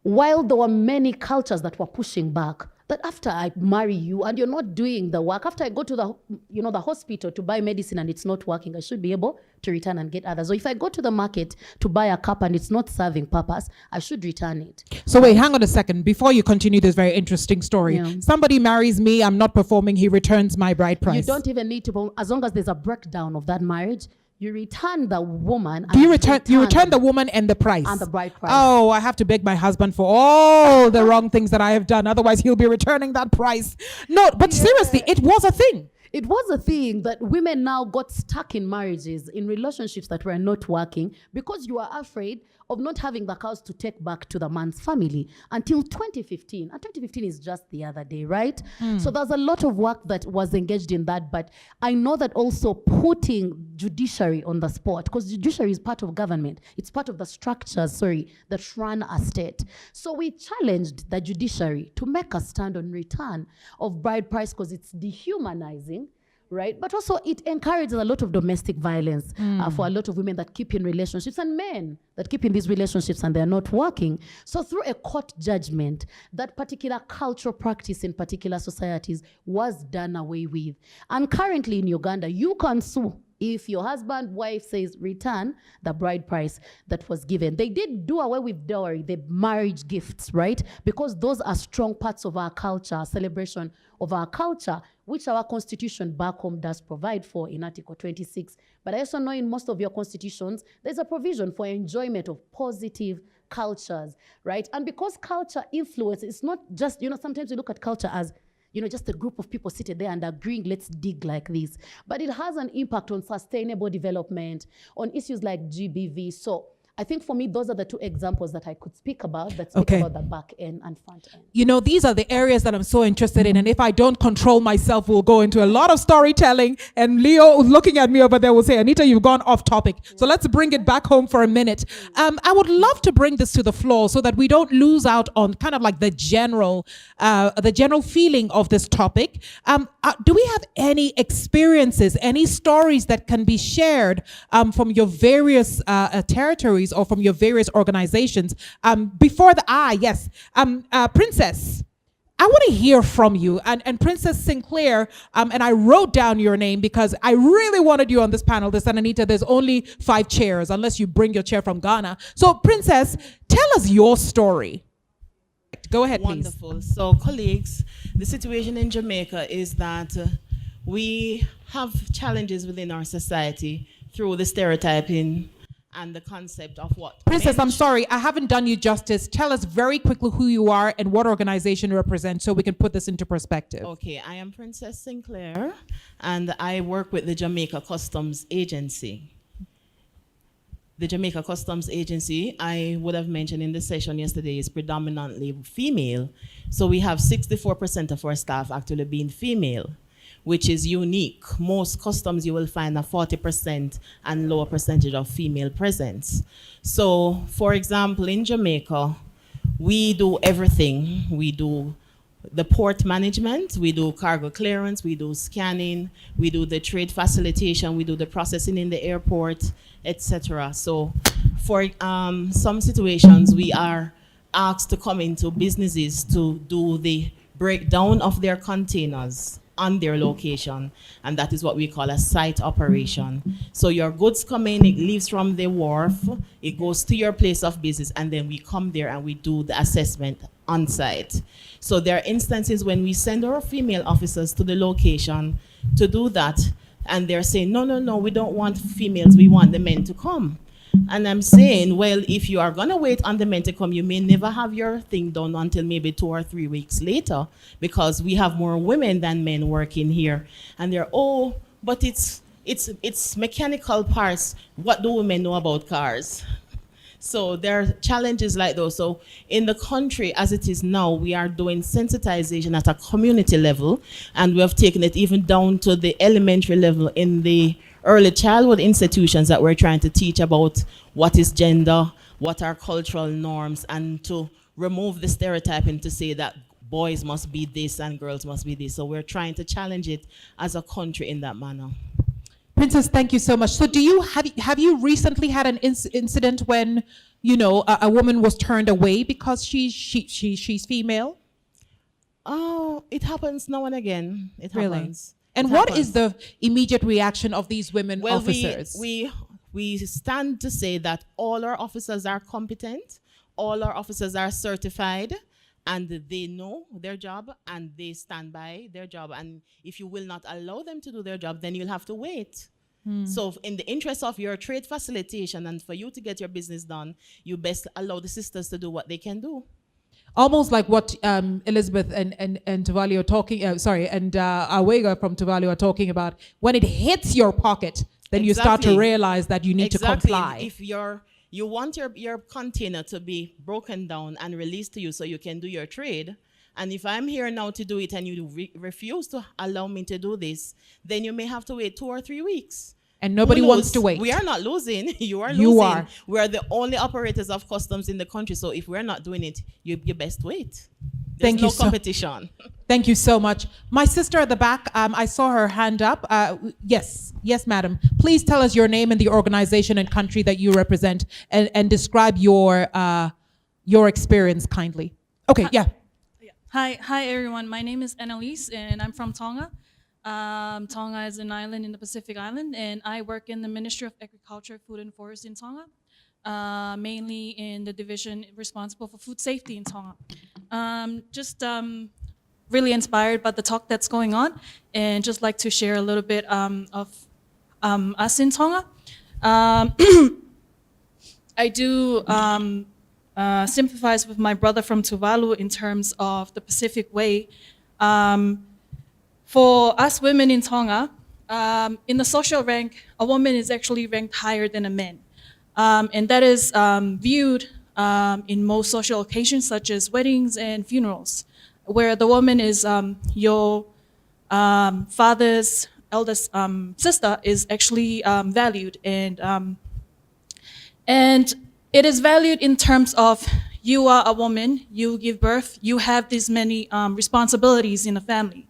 E: while there were many cultures that were pushing back, that after I marry you and you're not doing the work, after I go to the hospital to buy medicine and it's not working, I should be able to return and get others. So if I go to the market to buy a cup and it's not serving purpose, I should return it.
A: So wait, hang on a second. Before you continue this very interesting story,
E: Yeah.
A: Somebody marries me, I'm not performing, he returns my bride price.
E: You don't even need to, as long as there's a breakdown of that marriage, you return the woman.
A: Do you return the woman and the price?
E: And the bride price.
A: Oh, I have to beg my husband for all the wrong things that I have done. Otherwise, he'll be returning that price. No, but seriously, it was a thing.
E: It was a thing that women now got stuck in marriages, in relationships that were not working, because you are afraid of not having the cows to take back to the man's family until 2015. And 2015 is just the other day, right? So there's a lot of work that was engaged in that, but I know that also putting judiciary on the spot, because judiciary is part of government. It's part of the structures, that run a state. So we challenged the judiciary to make a stand on return of bride price, because it's dehumanizing, right? But also it encourages a lot of domestic violence for a lot of women that keep in relationships and men that keep in these relationships and they're not working. So through a court judgment, that particular cultural practice in particular societies was done away with. And currently in Uganda, you can sue if your husband, wife says return the bride price that was given. They did do away with dowry, the marriage gifts, right? Because those are strong parts of our culture, celebration of our culture, which our constitution back home does provide for in Article 26. But I also know in most of your constitutions, there's a provision for enjoyment of positive cultures, right? And because culture influence, it's not just, sometimes we look at culture as just a group of people seated there and agreeing, let's dig like this. But it has an impact on sustainable development, on issues like GBV. So I think for me, those are the two examples that I could speak about that speak about the back end and front end.
A: These are the areas that I'm so interested in. And if I don't control myself, we'll go into a lot of storytelling. And Leo looking at me over there will say, Anita, you've gone off topic. So let's bring it back home for a minute. I would love to bring this to the floor so that we don't lose out on kind of like the general feeling of this topic. Do we have any experiences, any stories that can be shared from your various territories or from your various organizations? Before yes. Princess, I want to hear from you. And Princess Sinclair, and I wrote down your name because I really wanted you on this panel. And Anita, there's only 5 chairs unless you bring your chair from Ghana. So Princess, tell us your story. Go ahead, please.
F: Wonderful. So colleagues, the situation in Jamaica is that we have challenges within our society through the stereotyping and the concept of what...
A: Princess, I'm sorry, I haven't done you justice. Tell us very quickly who you are and what organization you represent so we can put this into perspective.
F: Okay, I am Princess Sinclair, and I work with the Jamaica Customs Agency. The Jamaica Customs Agency, I would have mentioned in the session yesterday, is predominantly female. So we have 64% of our staff actually being female, which is unique. Most customs you will find a 40% and lower percentage of female presence. So, for example, in Jamaica, we do everything. We do the port management, we do cargo clearance, we do scanning, we do the trade facilitation, we do the processing in the airport, etc. So, for some situations, we are asked to come into businesses to do the breakdown of their containers on their location, and that is what we call a site operation. So your goods come in, it leaves from the wharf, it goes to your place of business, and then we come there and we do the assessment on site. So there are instances when we send our female officers to the location to do that, and they're saying, no, we don't want females, we want the men to come. And I'm saying, well, if you are going to wait on the men to come, you may never have your thing done until maybe 2 or 3 weeks later, because we have more women than men working here. And they're, but it's mechanical parts. What do women know about cars? So there are challenges like those. So in the country, as it is now, we are doing sensitization at a community level, and we have taken it even down to the elementary level in the early childhood institutions that we're trying to teach about what is gender, what are cultural norms, and to remove the stereotyping to say that boys must be this and girls must be this. So we're trying to challenge it as a country in that manner.
A: Princess, thank you so much. So have you recently had an incident when, a woman was turned away because she's female?
F: Oh, it happens now and again. It
A: really?
F: Happens.
A: And what is the immediate reaction of these women officers?
F: We stand to say that all our officers are competent, all our officers are certified, and they know their job and they stand by their job. And if you will not allow them to do their job, then you'll have to wait. So in the interest of your trade facilitation and for you to get your business done, you best allow the sisters to do what they can do.
A: Almost like what Elizabeth and Tavali are talking, and Awega from Tavali are talking about. When it hits your pocket, then you start to realize that you need to comply.
F: If you want your container to be broken down and released to you so you can do your trade, and if I'm here now to do it and you refuse to allow me to do this, then you may have to wait 2 or 3 weeks.
A: And nobody wants to wait.
F: We are not losing. You are losing.
A: You are.
F: We are the only operators of customs in the country. So if we're not doing it, you best wait. There's no competition.
A: Thank you so much. My sister at the back, I saw her hand up. Yes, madam. Please tell us your name and the organization and country that you represent, and describe your experience kindly. Okay, yeah.
G: Hi everyone. My name is Annalise, and I'm from Tonga. Tonga is an island in the Pacific Island, and I work in the Ministry of Agriculture, Food and Forest in Tonga, mainly in the division responsible for food safety in Tonga. Really inspired by the talk that's going on, and just like to share a little bit of us in Tonga. I do sympathize with my brother from Tuvalu in terms of the Pacific Way. For us women in Tonga, in the social rank, a woman is actually ranked higher than a man. And that is viewed in most social occasions such as weddings and funerals, where the woman is your father's eldest sister is actually valued, and it is valued in terms of you are a woman, you give birth, you have these many responsibilities in the family.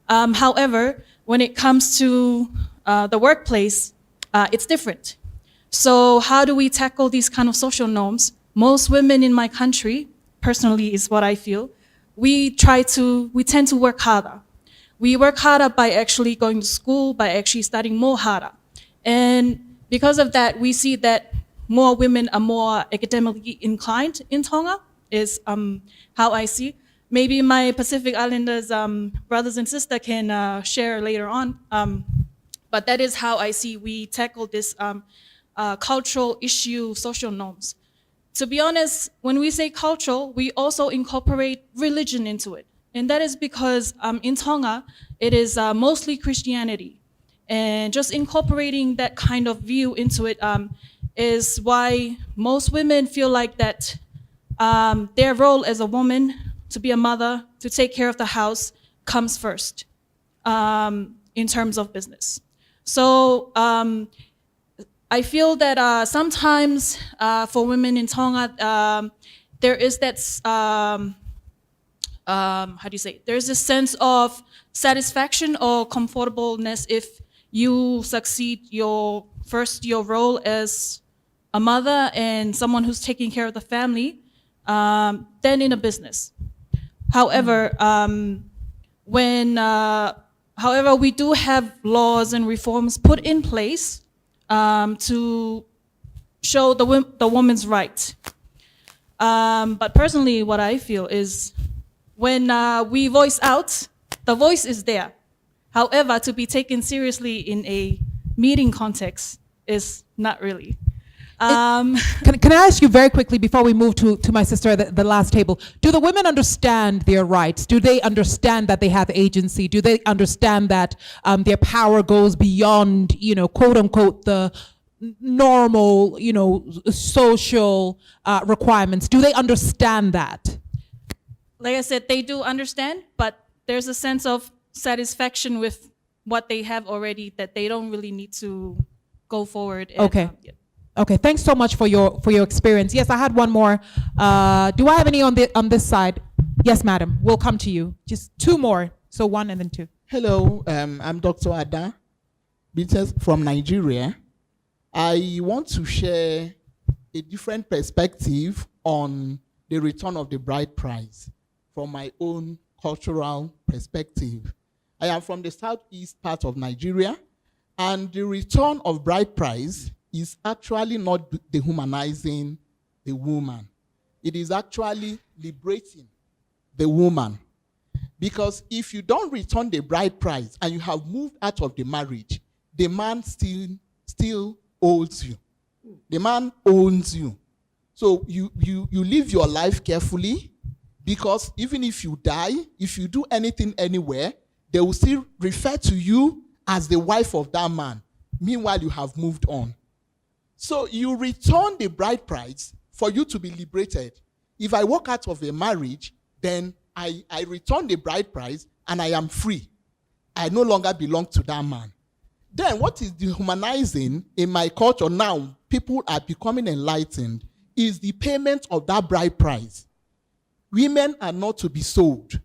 G: However, when it comes to the workplace, it's different. So how do we tackle these kind of social norms? Most women in my country, personally is what I feel, we tend to work harder. We work harder by actually going to school, by actually studying more harder. And because of that, we see that more women are more academically inclined in Tonga, is how I see. Maybe my Pacific Islanders brothers and sisters can share later on. But that is how I see we tackle this cultural issue, social norms. To be honest, when we say cultural, we also incorporate religion into it. And that is because in Tonga, it is mostly Christianity. And just incorporating that kind of view into it is why most women feel like that their role as a woman, to be a mother, to take care of the house, comes first in terms of business. So I feel that sometimes for women in Tonga, there is that, there's this sense of satisfaction or comfortableness if you succeed your role as a mother and someone who's taking care of the family, than in a business. However, however, we do have laws and reforms put in place to show the woman's right. But personally, what I feel is when we voice out, the voice is there. However, to be taken seriously in a meeting context is not really.
A: Can I ask you very quickly before we move to my sister at the last table? Do the women understand their rights? Do they understand that they have agency? Do they understand that their power goes beyond, quote unquote, the normal, social requirements? Do they understand that?
G: Like I said, they do understand, but there's a sense of satisfaction with what they have already that they don't really need to go forward. And,
A: okay. Okay, thanks so much for your experience. Yes, I had one more. Do I have any on this side? Yes, madam. We'll come to you. Just two more. So one and then two.
H: Hello, I'm Dr. Ada Bites from Nigeria. I want to share a different perspective on the return of the bride price from my own cultural perspective. I am from the southeast part of Nigeria, and the return of bride price is actually not dehumanizing the woman. It is actually liberating the woman. Because if you don't return the bride price and you have moved out of the marriage, the man still owes you. The man owns you. So you live your life carefully, because even if you die, if you do anything anywhere, they will still refer to you as the wife of that man. Meanwhile, you have moved on. So you return the bride price for you to be liberated. If I walk out of a marriage, then I return the bride price and I am free. I no longer belong to that man. Then what is dehumanizing in my culture now, people are becoming enlightened, is the payment of that bride price. Women are not to be sold.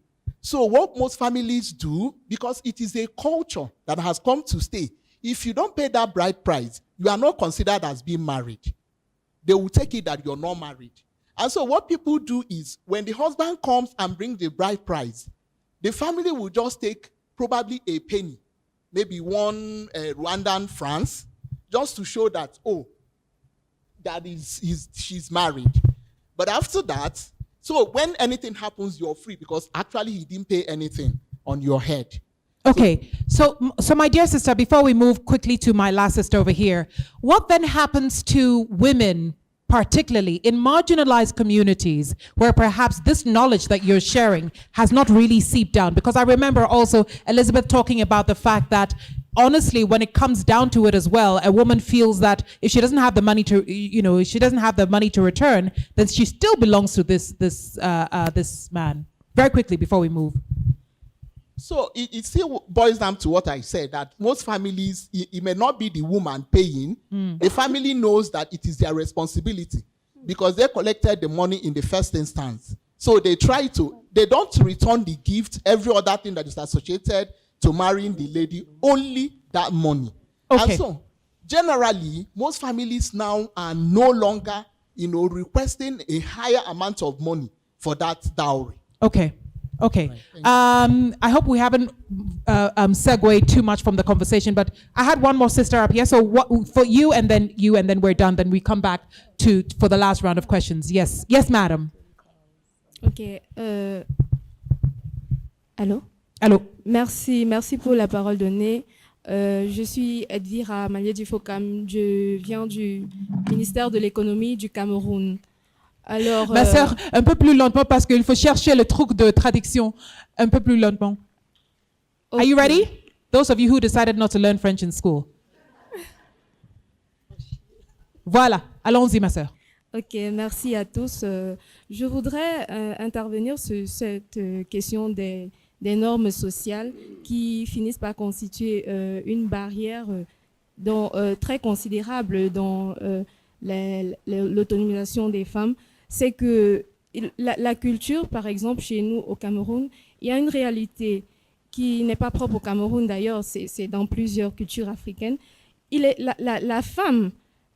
H: So what most families do, because it is a culture that has come to stay, if you don't pay that bride price, you are not considered as being married. They will take it that you're not married. And so what people do is, when the husband comes and brings the bride price, the family will just take probably a penny, maybe one Rwandan francs, just to show that, oh, she's married. But after that, so when anything happens, you're free, because actually he didn't pay anything on your head.
A: Okay, so my dear sister, before we move quickly to my last sister over here, what then happens to women, particularly in marginalized communities, where perhaps this knowledge that you're sharing has not really seeped down? Because I remember also Elizabeth talking about the fact that, honestly, when it comes down to it as well, a woman feels that if she doesn't have the money to, if she doesn't have the money to return, then she still belongs to this man. Very quickly before we move.
H: So it still boils down to what I said, that most families, it may not be the woman paying. The family knows that it is their responsibility, because they collected the money in the first instance. So they don't return the gift, every other thing that is associated to marrying the lady, only that money.
A: Okay.
H: And so generally, most families now are no longer, requesting a higher amount of money for that dowry.
A: Okay. Okay. I hope we haven't segued too much from the conversation, but I had one more sister up here. So what, for you, and then we're done. Then we come back for the last round of questions. Yes, madam.
I: Ok. Allô?
A: Allô.
I: Merci pour la parole donnée. Je suis Edvira Malié-Dufokam. Je viens du ministère de l'économie du Cameroun. Alors,
A: ma sœur, un peu plus lentement, parce qu'il faut chercher le truc de traduction un peu plus lentement. Okay. Are you ready? Those of you who decided not to learn French in school. Voilà, allons-y, ma sœur.
I: Ok, merci à tous. Je voudrais intervenir sur cette question des normes sociales qui finissent par constituer une barrière très considérable dans l'autonomisation des femmes. C'est que la culture, par exemple, chez nous au Cameroun, il y a une réalité qui n'est pas propre au Cameroun d'ailleurs, c'est dans plusieurs cultures africaines. La femme,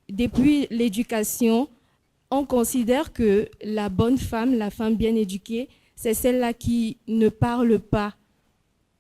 I: depuis l'éducation, on considère que la bonne femme, la femme bien éduquée, c'est celle-là qui ne parle pas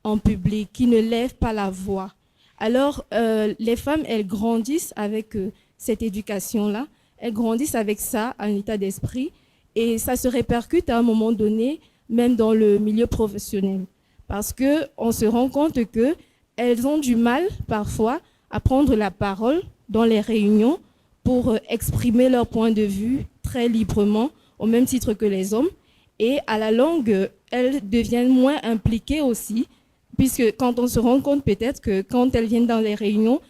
I: en public, qui ne lève pas la voix. Alors, les femmes, elles grandissent avec cette éducation-là, elles grandissent avec ça, un état d'esprit, et ça se répercute à un moment donné, même dans le milieu professionnel. Parce qu'on se rend compte qu'elles ont du mal, parfois, à prendre la parole dans les réunions pour exprimer leur point de vue très librement, au même titre que les hommes. Et à la longue, elles deviennent moins impliquées aussi, puisque quand on se rend compte peut-être que quand elles viennent dans les réunions,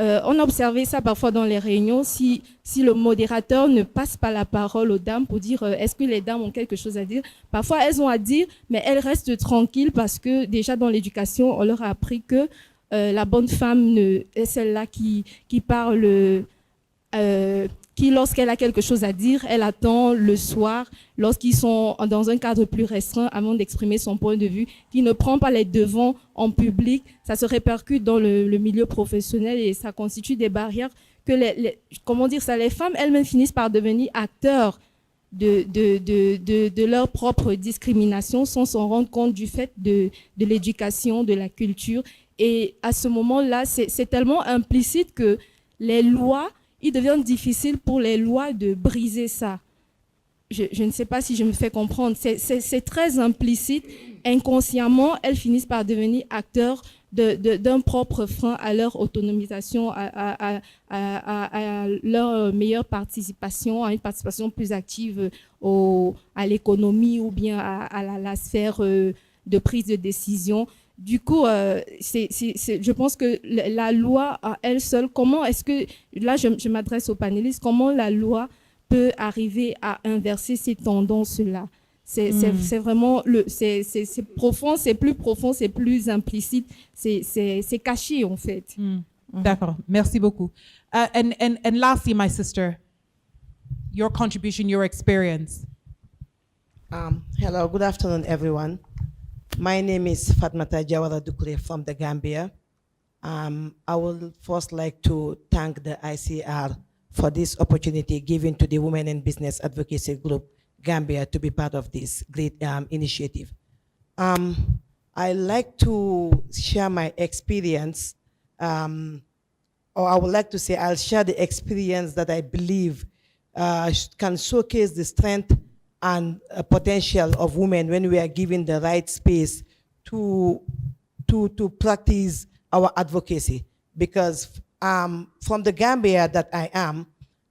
I: on a observé ça parfois dans les réunions, si le modérateur ne passe pas la parole aux dames pour dire est-ce que les dames ont quelque chose à dire, parfois elles ont à dire, mais elles restent tranquilles parce que déjà dans l'éducation, on leur a appris que la bonne femme est celle-là qui parle, qui lorsqu'elle a quelque chose à dire, elle attend le soir, lorsqu'ils sont dans un cadre plus restreint avant d'exprimer son point de vue, qui ne prend pas les devants en public. Ça se répercute dans le milieu professionnel et ça constitue des barrières que les femmes elles-mêmes finissent par devenir acteurs de leur propre discrimination sans s'en rendre compte du fait de l'éducation, de la culture. Et à ce moment-là, c'est tellement implicite que les lois, il devient difficile pour les lois de briser ça. Je ne sais pas si je me fais comprendre. C'est très implicite. Inconsciemment, elles finissent par devenir acteurs d'un propre frein à leur autonomisation, à leur meilleure participation, à une participation plus active à l'économie ou bien à la sphère de prise de décision. Du coup, je pense que la loi à elle seule, comment est-ce que, là je m'adresse aux panélistes, comment la loi peut arriver à inverser ces tendances-là? C'est vraiment, c'est profond, c'est plus implicite, c'est caché en fait.
A: D'accord, merci beaucoup. And lastly, my sister, your contribution, your experience.
J: Hello, good afternoon, everyone. My name is Fatmata Jawara Dukure from the Gambia. I would first like to thank the ICR for this opportunity given to the Women in Business Advocacy Group Gambia to be part of this great initiative. I like to share my experience, or I would like to say I'll share the experience that I believe can showcase the strength and potential of women when we are given the right space to practice our advocacy. Because from the Gambia that I am,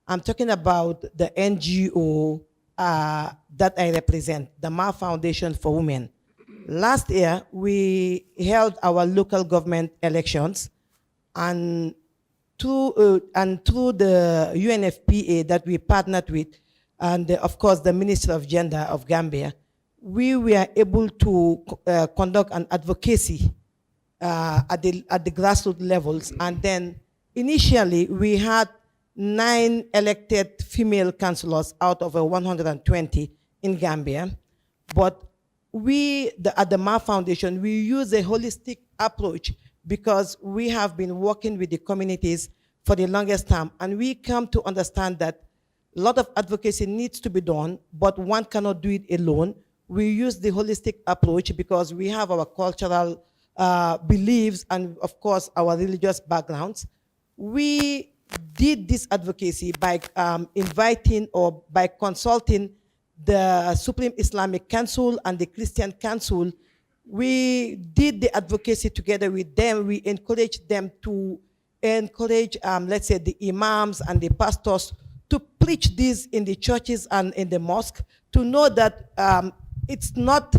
J: I'm talking about the NGO that I represent, the Ma Foundation for Women. Last year, we held our local government elections, and through the UNFPA that we partnered with, and of course the Ministry of Gender of Gambia, we were able to conduct an advocacy at the grassroots levels. And then initially we had 9 elected female councillors out of 120 in Gambia. But we, at the Ma Foundation, we use a holistic approach because we have been working with the communities for the longest time, and we come to understand that a lot of advocacy needs to be done, but one cannot do it alone. We use the holistic approach because we have our cultural beliefs and, of course, our religious backgrounds. We did this advocacy by inviting or by consulting the Supreme Islamic Council and the Christian Council. We did the advocacy together with them. We encouraged them to encourage, let's say, the imams and the pastors to preach this in the churches and in the mosque, to know that it's not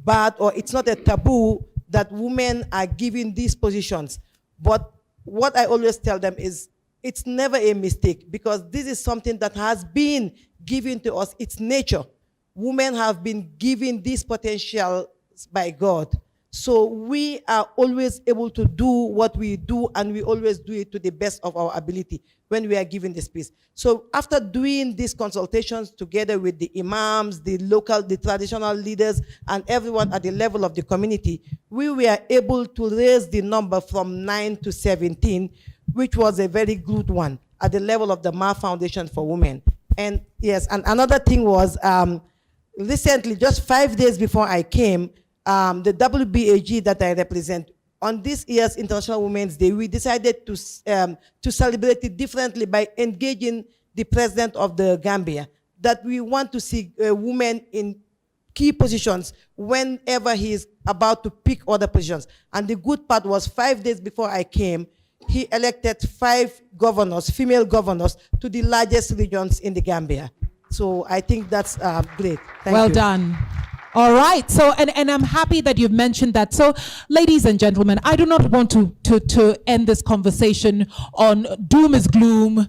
J: bad or it's not a taboo that women are given these positions. But what I always tell them is it's never a mistake, because this is something that has been given to us. It's nature. Women have been given this potential by God. So we are always able to do what we do, and we always do it to the best of our ability when we are given the space. So after doing these consultations together with the imams, the local, the traditional leaders, and everyone at the level of the community, we were able to raise the number from 9 to 17, which was a very good one at the level of the Ma Foundation for Women. And yes, and another thing was, recently, just 5 days before I came, the WBAG that I represent, on this year's International Women's Day, we decided to celebrate it differently by engaging the president of the Gambia, that we want to see women in key positions whenever he is about to pick other positions. And the good part was 5 days before I came, he elected 5 governors, female governors, to the largest regions in the Gambia. So I think that's great. Thank you.
A: Well done. All right. So, and I'm happy that you've mentioned that. So, ladies and gentlemen, I do not want to end this conversation on doom is gloom,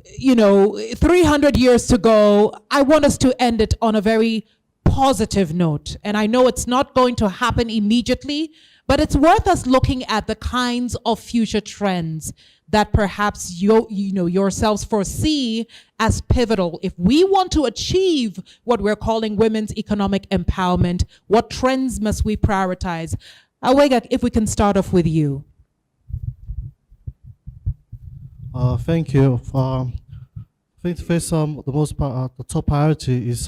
A: 300 years to go. I want us to end it on a very positive note. And I know it's not going to happen immediately, but it's worth us looking at the kinds of future trends that perhaps yourselves foresee as pivotal. If we want to achieve what we're calling women's economic empowerment, what trends must we prioritize? Awega, if we can start off with you.
C: Thank you. I think first, the top priority is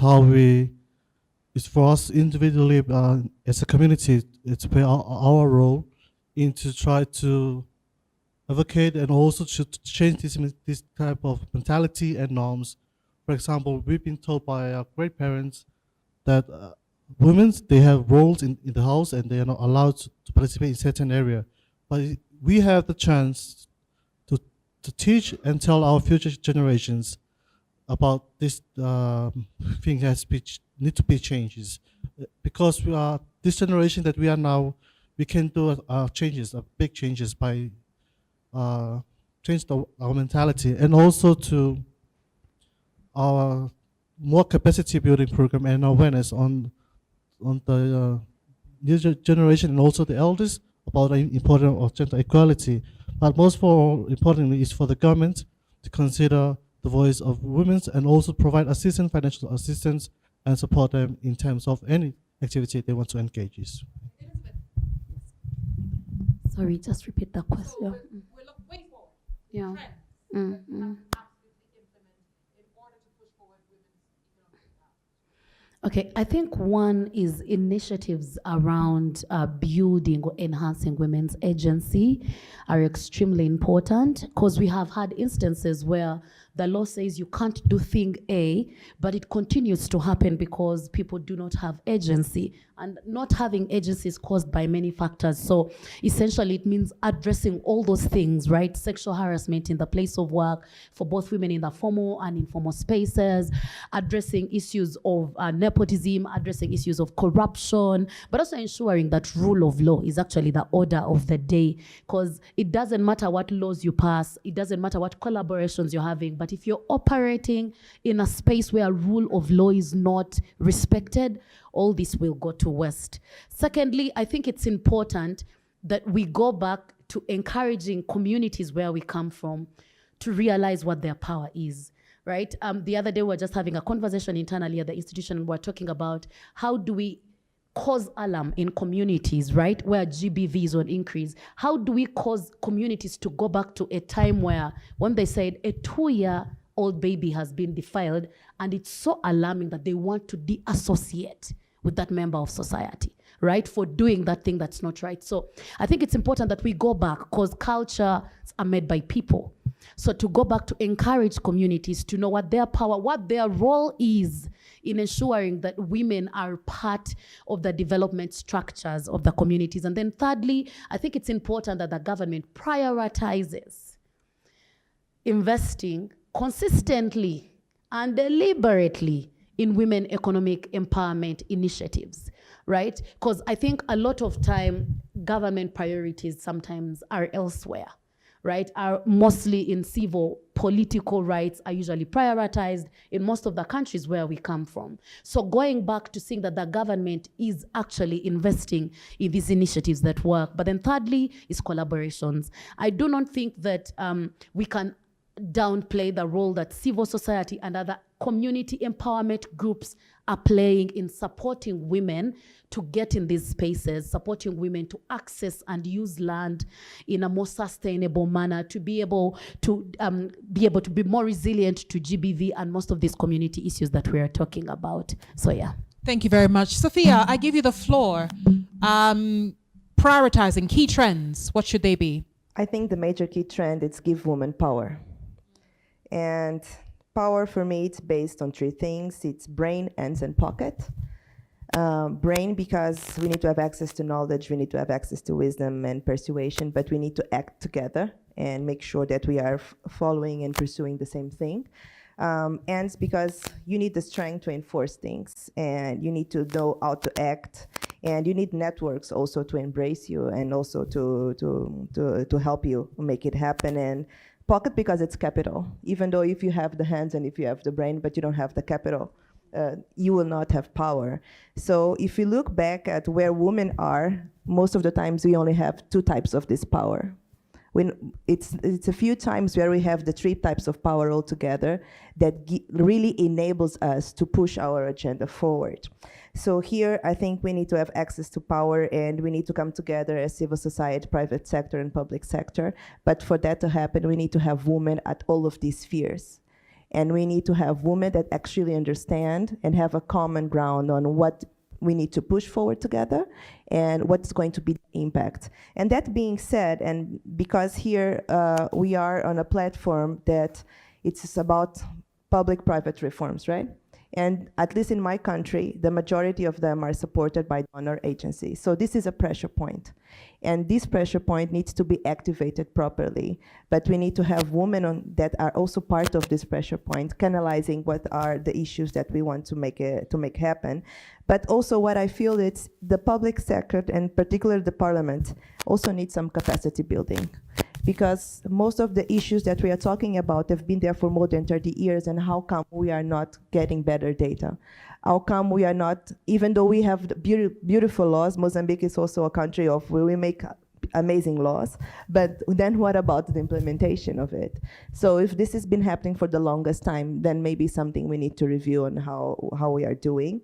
C: is for us individually as a community to play our role in to try to advocate and also to change this type of mentality and norms. For example, we've been told by our great parents that women, they have roles in the house and they are not allowed to participate in certain area. But we have the chance to teach and tell our future generations about this thing need to be changes. Because we are this generation that we are now, we can do changes, big changes by change our mentality, and also to our more capacity building program and awareness on the new generation and also the elders about the importance of gender equality. But most importantly is for the government to consider the voice of women and also provide assistance, financial assistance, and support them in terms of any activity they want to engage in.
E: Sorry, just repeat the question.
A: So we're waiting for
E: Yeah.
A: trends
E: Mm,
A: that we
E: mm.
A: have to absolutely implement in order to push forward women's economic empowerment.
E: Okay, I think one is initiatives around building or enhancing women's agency are extremely important, because we have had instances where the law says you can't do thing A, but it continues to happen because people do not have agency. And not having agency is caused by many factors. So essentially it means addressing all those things, right? Sexual harassment in the place of work for both women in the formal and informal spaces, addressing issues of nepotism, addressing issues of corruption, but also ensuring that rule of law is actually the order of the day. Because it doesn't matter what laws you pass, it doesn't matter what collaborations you're having, but if you're operating in a space where rule of law is not respected, all this will go to waste. Secondly, I think it's important that we go back to encouraging communities where we come from to realize what their power is, right? The other day we were just having a conversation internally at the institution, and we're talking about how do we cause alarm in communities, right, where GBV is on increase. How do we cause communities to go back to a time where when they said a 2-year-old baby has been defiled, and it's so alarming that they want to deassociate with that member of society, right, for doing that thing that's not right. So I think it's important that we go back, because cultures are made by people. So to go back to encourage communities to know what their power, what their role is in ensuring that women are part of the development structures of the communities. And then thirdly, I think it's important that the government prioritizes investing consistently and deliberately in women economic empowerment initiatives, right? Because I think a lot of time government priorities sometimes are elsewhere, right? Are mostly in civil, political rights are usually prioritized in most of the countries where we come from. So going back to seeing that the government is actually investing in these initiatives that work. But then thirdly is collaborations. I do not think that we can downplay the role that civil society and other community empowerment groups are playing in supporting women to get in these spaces, supporting women to access and use land in a more sustainable manner, to be able to be more resilient to GBV and most of these community issues that we are talking about. So yeah.
A: Thank you very much. Sophia, I give you the floor. Prioritizing key trends, what should they be?
D: I think the major key trend is give women power. And power for me, it's based on 3 things. It's brain, hands, and pocket. Brain, because we need to have access to knowledge, we need to have access to wisdom and persuasion, but we need to act together and make sure that we are following and pursuing the same thing. Hands, because you need the strength to enforce things, and you need to know how to act, and you need networks also to embrace you and also to help you make it happen. And pocket, because it's capital. Even though if you have the hands and if you have the brain, but you don't have the capital, you will not have power. So if you look back at where women are, most of the times we only have 2 types of this power. When it's a few times where we have the 3 types of power all together that really enables us to push our agenda forward. So here, I think we need to have access to power, and we need to come together as civil society, private sector, and public sector. But for that to happen, we need to have women at all of these spheres. And we need to have women that actually understand and have a common ground on what we need to push forward together and what's going to be the impact. And that being said, and because here we are on a platform that it's about public-private reforms, right? And at least in my country, the majority of them are supported by donor agencies. So this is a pressure point. And this pressure point needs to be activated properly. But we need to have women that are also part of this pressure point, canalizing what are the issues that we want to make happen. But also what I feel it's the public sector, and particularly the parliament, also needs some capacity building. Because most of the issues that we are talking about have been there for more than 30 years, and how come we are not getting better data? How come we are not, even though we have beautiful laws, Mozambique is also a country of where we make amazing laws, but then what about the implementation of it? So if this has been happening for the longest time, then maybe something we need to review on how we are doing.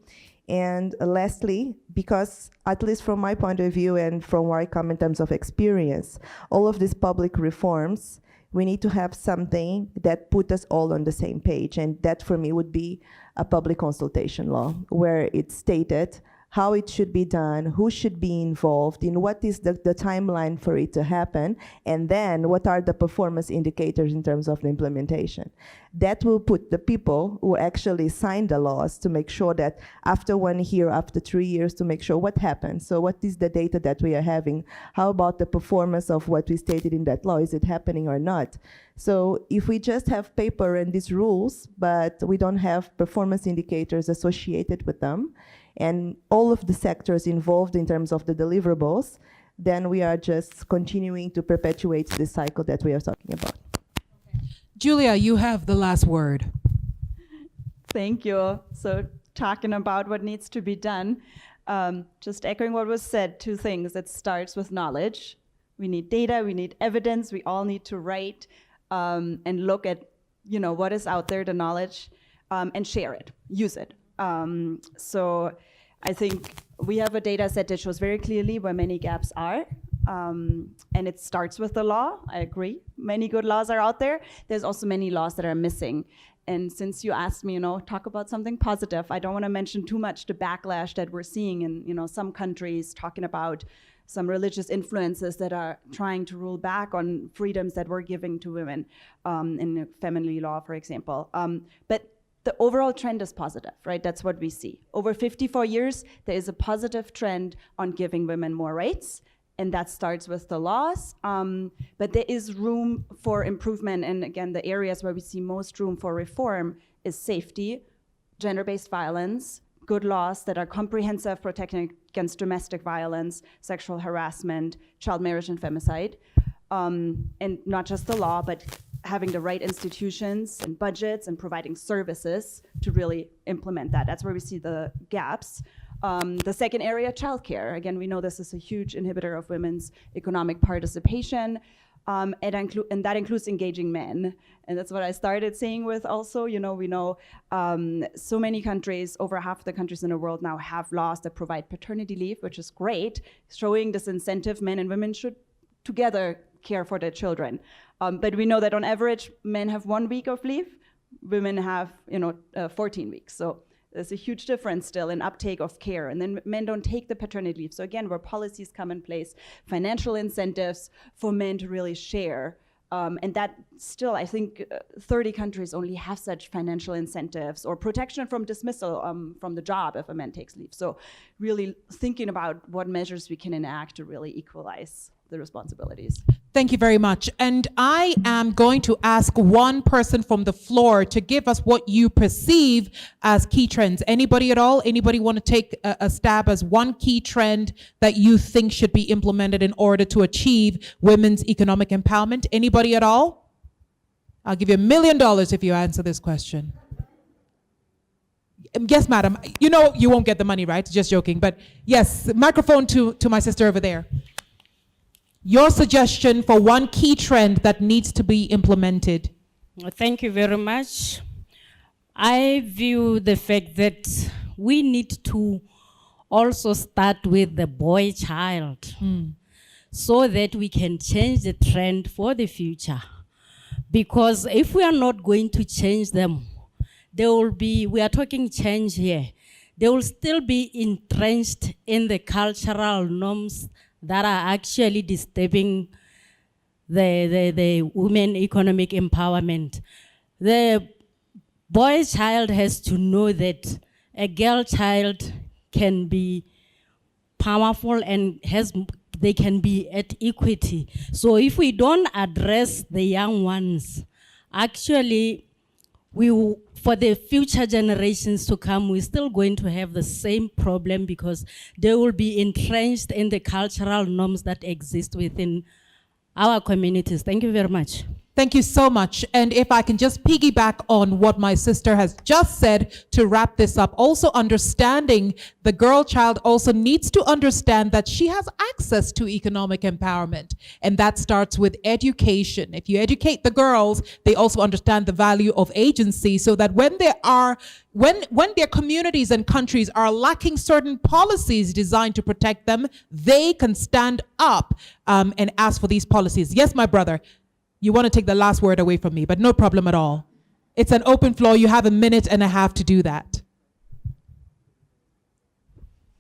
D: And lastly, because at least from my point of view and from where I come in terms of experience, all of these public reforms, we need to have something that put us all on the same page. And that for me would be a public consultation law, where it's stated how it should be done, who should be involved, in what is the timeline for it to happen, and then what are the performance indicators in terms of the implementation. That will put the people who actually sign the laws to make sure that after 1 year, after 3 years, to make sure what happened. So what is the data that we are having? How about the performance of what we stated in that law? Is it happening or not? So if we just have paper and these rules, but we don't have performance indicators associated with them, and all of the sectors involved in terms of the deliverables, then we are just continuing to perpetuate this cycle that we are talking about.
A: Julia, you have the last word.
B: Thank you. So talking about what needs to be done, just echoing what was said, two things. It starts with knowledge. We need data, we need evidence, we all need to write and look at what is out there, the knowledge, and share it, use it. So I think we have a data set that shows very clearly where many gaps are. And it starts with the law. I agree. Many good laws are out there. There's also many laws that are missing. And since you asked me, talk about something positive, I don't want to mention too much the backlash that we're seeing in, some countries, talking about some religious influences that are trying to rule back on freedoms that we're giving to women in family law, for example. But the overall trend is positive, right? That's what we see. Over 54 years, there is a positive trend on giving women more rights, and that starts with the laws. But there is room for improvement, and again, the areas where we see most room for reform is safety, gender-based violence, good laws that are comprehensive, protecting against domestic violence, sexual harassment, child marriage and femicide. And not just the law, but having the right institutions and budgets and providing services to really implement that. That's where we see the gaps. The second area, childcare. Again, we know this is a huge inhibitor of women's economic participation, and that includes engaging men. And that's what I started saying with also, we know so many countries, over half the countries in the world now have laws that provide paternity leave, which is great, showing this incentive men and women should together care for their children. But we know that on average, men have 1 week of leave, women have 14 weeks. So there's a huge difference still in uptake of care. And then men don't take the paternity leave. So again, where policies come in place, financial incentives for men to really share. And that still, I think 30 countries only have such financial incentives or protection from dismissal from the job if a man takes leave. So really thinking about what measures we can enact to really equalize the responsibilities.
A: Thank you very much. And I am going to ask one person from the floor to give us what you perceive as key trends. Anybody at all? Anybody want to take a stab as one key trend that you think should be implemented in order to achieve women's economic empowerment? Anybody at all? I'll give you $1 million if you answer this question. Yes, madam. You know you won't get the money, right? Just joking. But yes, microphone to my sister over there. Your suggestion for one key trend that needs to be implemented.
K: Thank you very much. I view the fact that we need to also start with the boy child so that we can change the trend for the future. Because if we are not going to change them, there will be, we are talking change here, they will still be entrenched in the cultural norms that are actually disturbing the women economic empowerment. The boy child has to know that a girl child can be powerful and they can be at equity. So if we don't address the young ones, actually for the future generations to come, we're still going to have the same problem because they will be entrenched in the cultural norms that exist within our communities. Thank you very much.
A: Thank you so much. And if I can just piggyback on what my sister has just said to wrap this up, also understanding the girl child also needs to understand that she has access to economic empowerment. And that starts with education. If you educate the girls, they also understand the value of agency, so that when their communities and countries are lacking certain policies designed to protect them, they can stand up and ask for these policies. Yes, my brother. You want to take the last word away from me, but no problem at all. It's an open floor. You have 1.5 minutes to do that.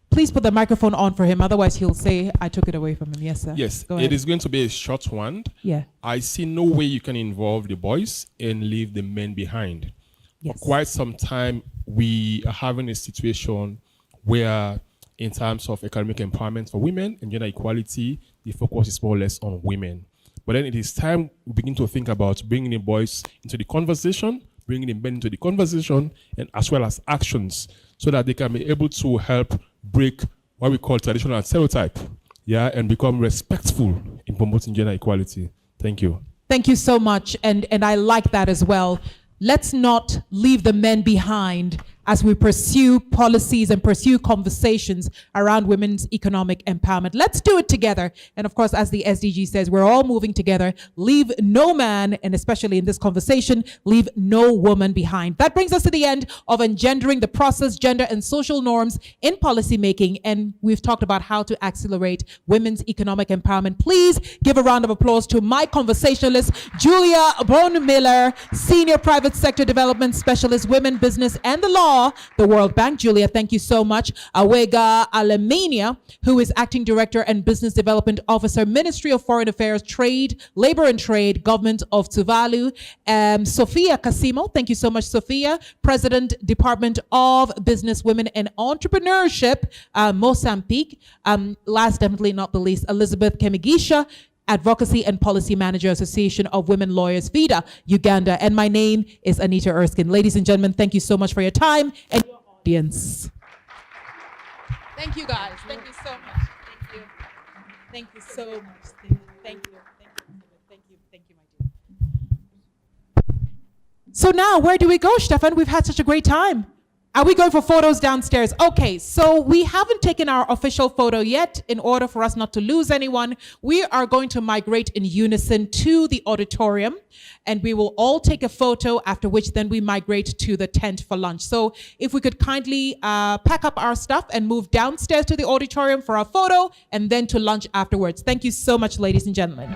A: Please put the microphone on for him. Otherwise, he'll say I took it away from him. Yes, sir.
L: Yes,
A: Go ahead.
L: it is going to be a short one.
A: Yeah.
L: I see no way you can involve the boys and leave the men behind.
A: Yes.
L: For quite some time, we are having a situation where, in terms of economic empowerment for women and gender equality, the focus is more or less on women. But then it is time we begin to think about bringing the boys into the conversation, bringing the men into the conversation, and as well as actions, so that they can be able to help break what we call traditional stereotype, and become respectful in promoting gender equality. Thank you.
A: Thank you so much. And I like that as well. Let's not leave the men behind as we pursue policies and pursue conversations around women's economic empowerment. Let's do it together. And of course, as the SDG says, we're all moving together. Leave no man, and especially in this conversation, leave no woman behind. That brings us to the end of Engendering the Process, Gender and Social Norms in Policymaking. And we've talked about how to accelerate women's economic empowerment. Please give a round of applause to my conversationalist, Julia Bone-Miller, Senior Private Sector Development Specialist, Women, Business and the Law, the World Bank. Julia, thank you so much. Awega Alemania, who is Acting Director and Business Development Officer, Ministry of Foreign Affairs, Trade, Labor and Trade, Government of Tuvalu. Sophia Casimo, thank you so much, Sophia, President, Department of Business, Women and Entrepreneurship, Mozambique. Last, definitely not the least, Elizabeth Kemigisha, Advocacy and Policy Manager, Association of Women Lawyers, VIDA, Uganda. And my name is Anita Erskine. Ladies and gentlemen, thank you so much for your time and your audience. Thank you, guys. Thank you so much. Thank you. Thank you so much. Thank you. Thank you. Thank you. Thank you, my dear. So now, where do we go, Stefan? We've had such a great time. Are we going for photos downstairs? Okay, so we haven't taken our official photo yet. In order for us not to lose anyone, we are going to migrate in unison to the auditorium, and we will all take a photo, after which then we migrate to the tent for lunch. So if we could kindly pack up our stuff and move downstairs to the auditorium for our photo, and then to lunch afterwards. Thank you so much, ladies and gentlemen.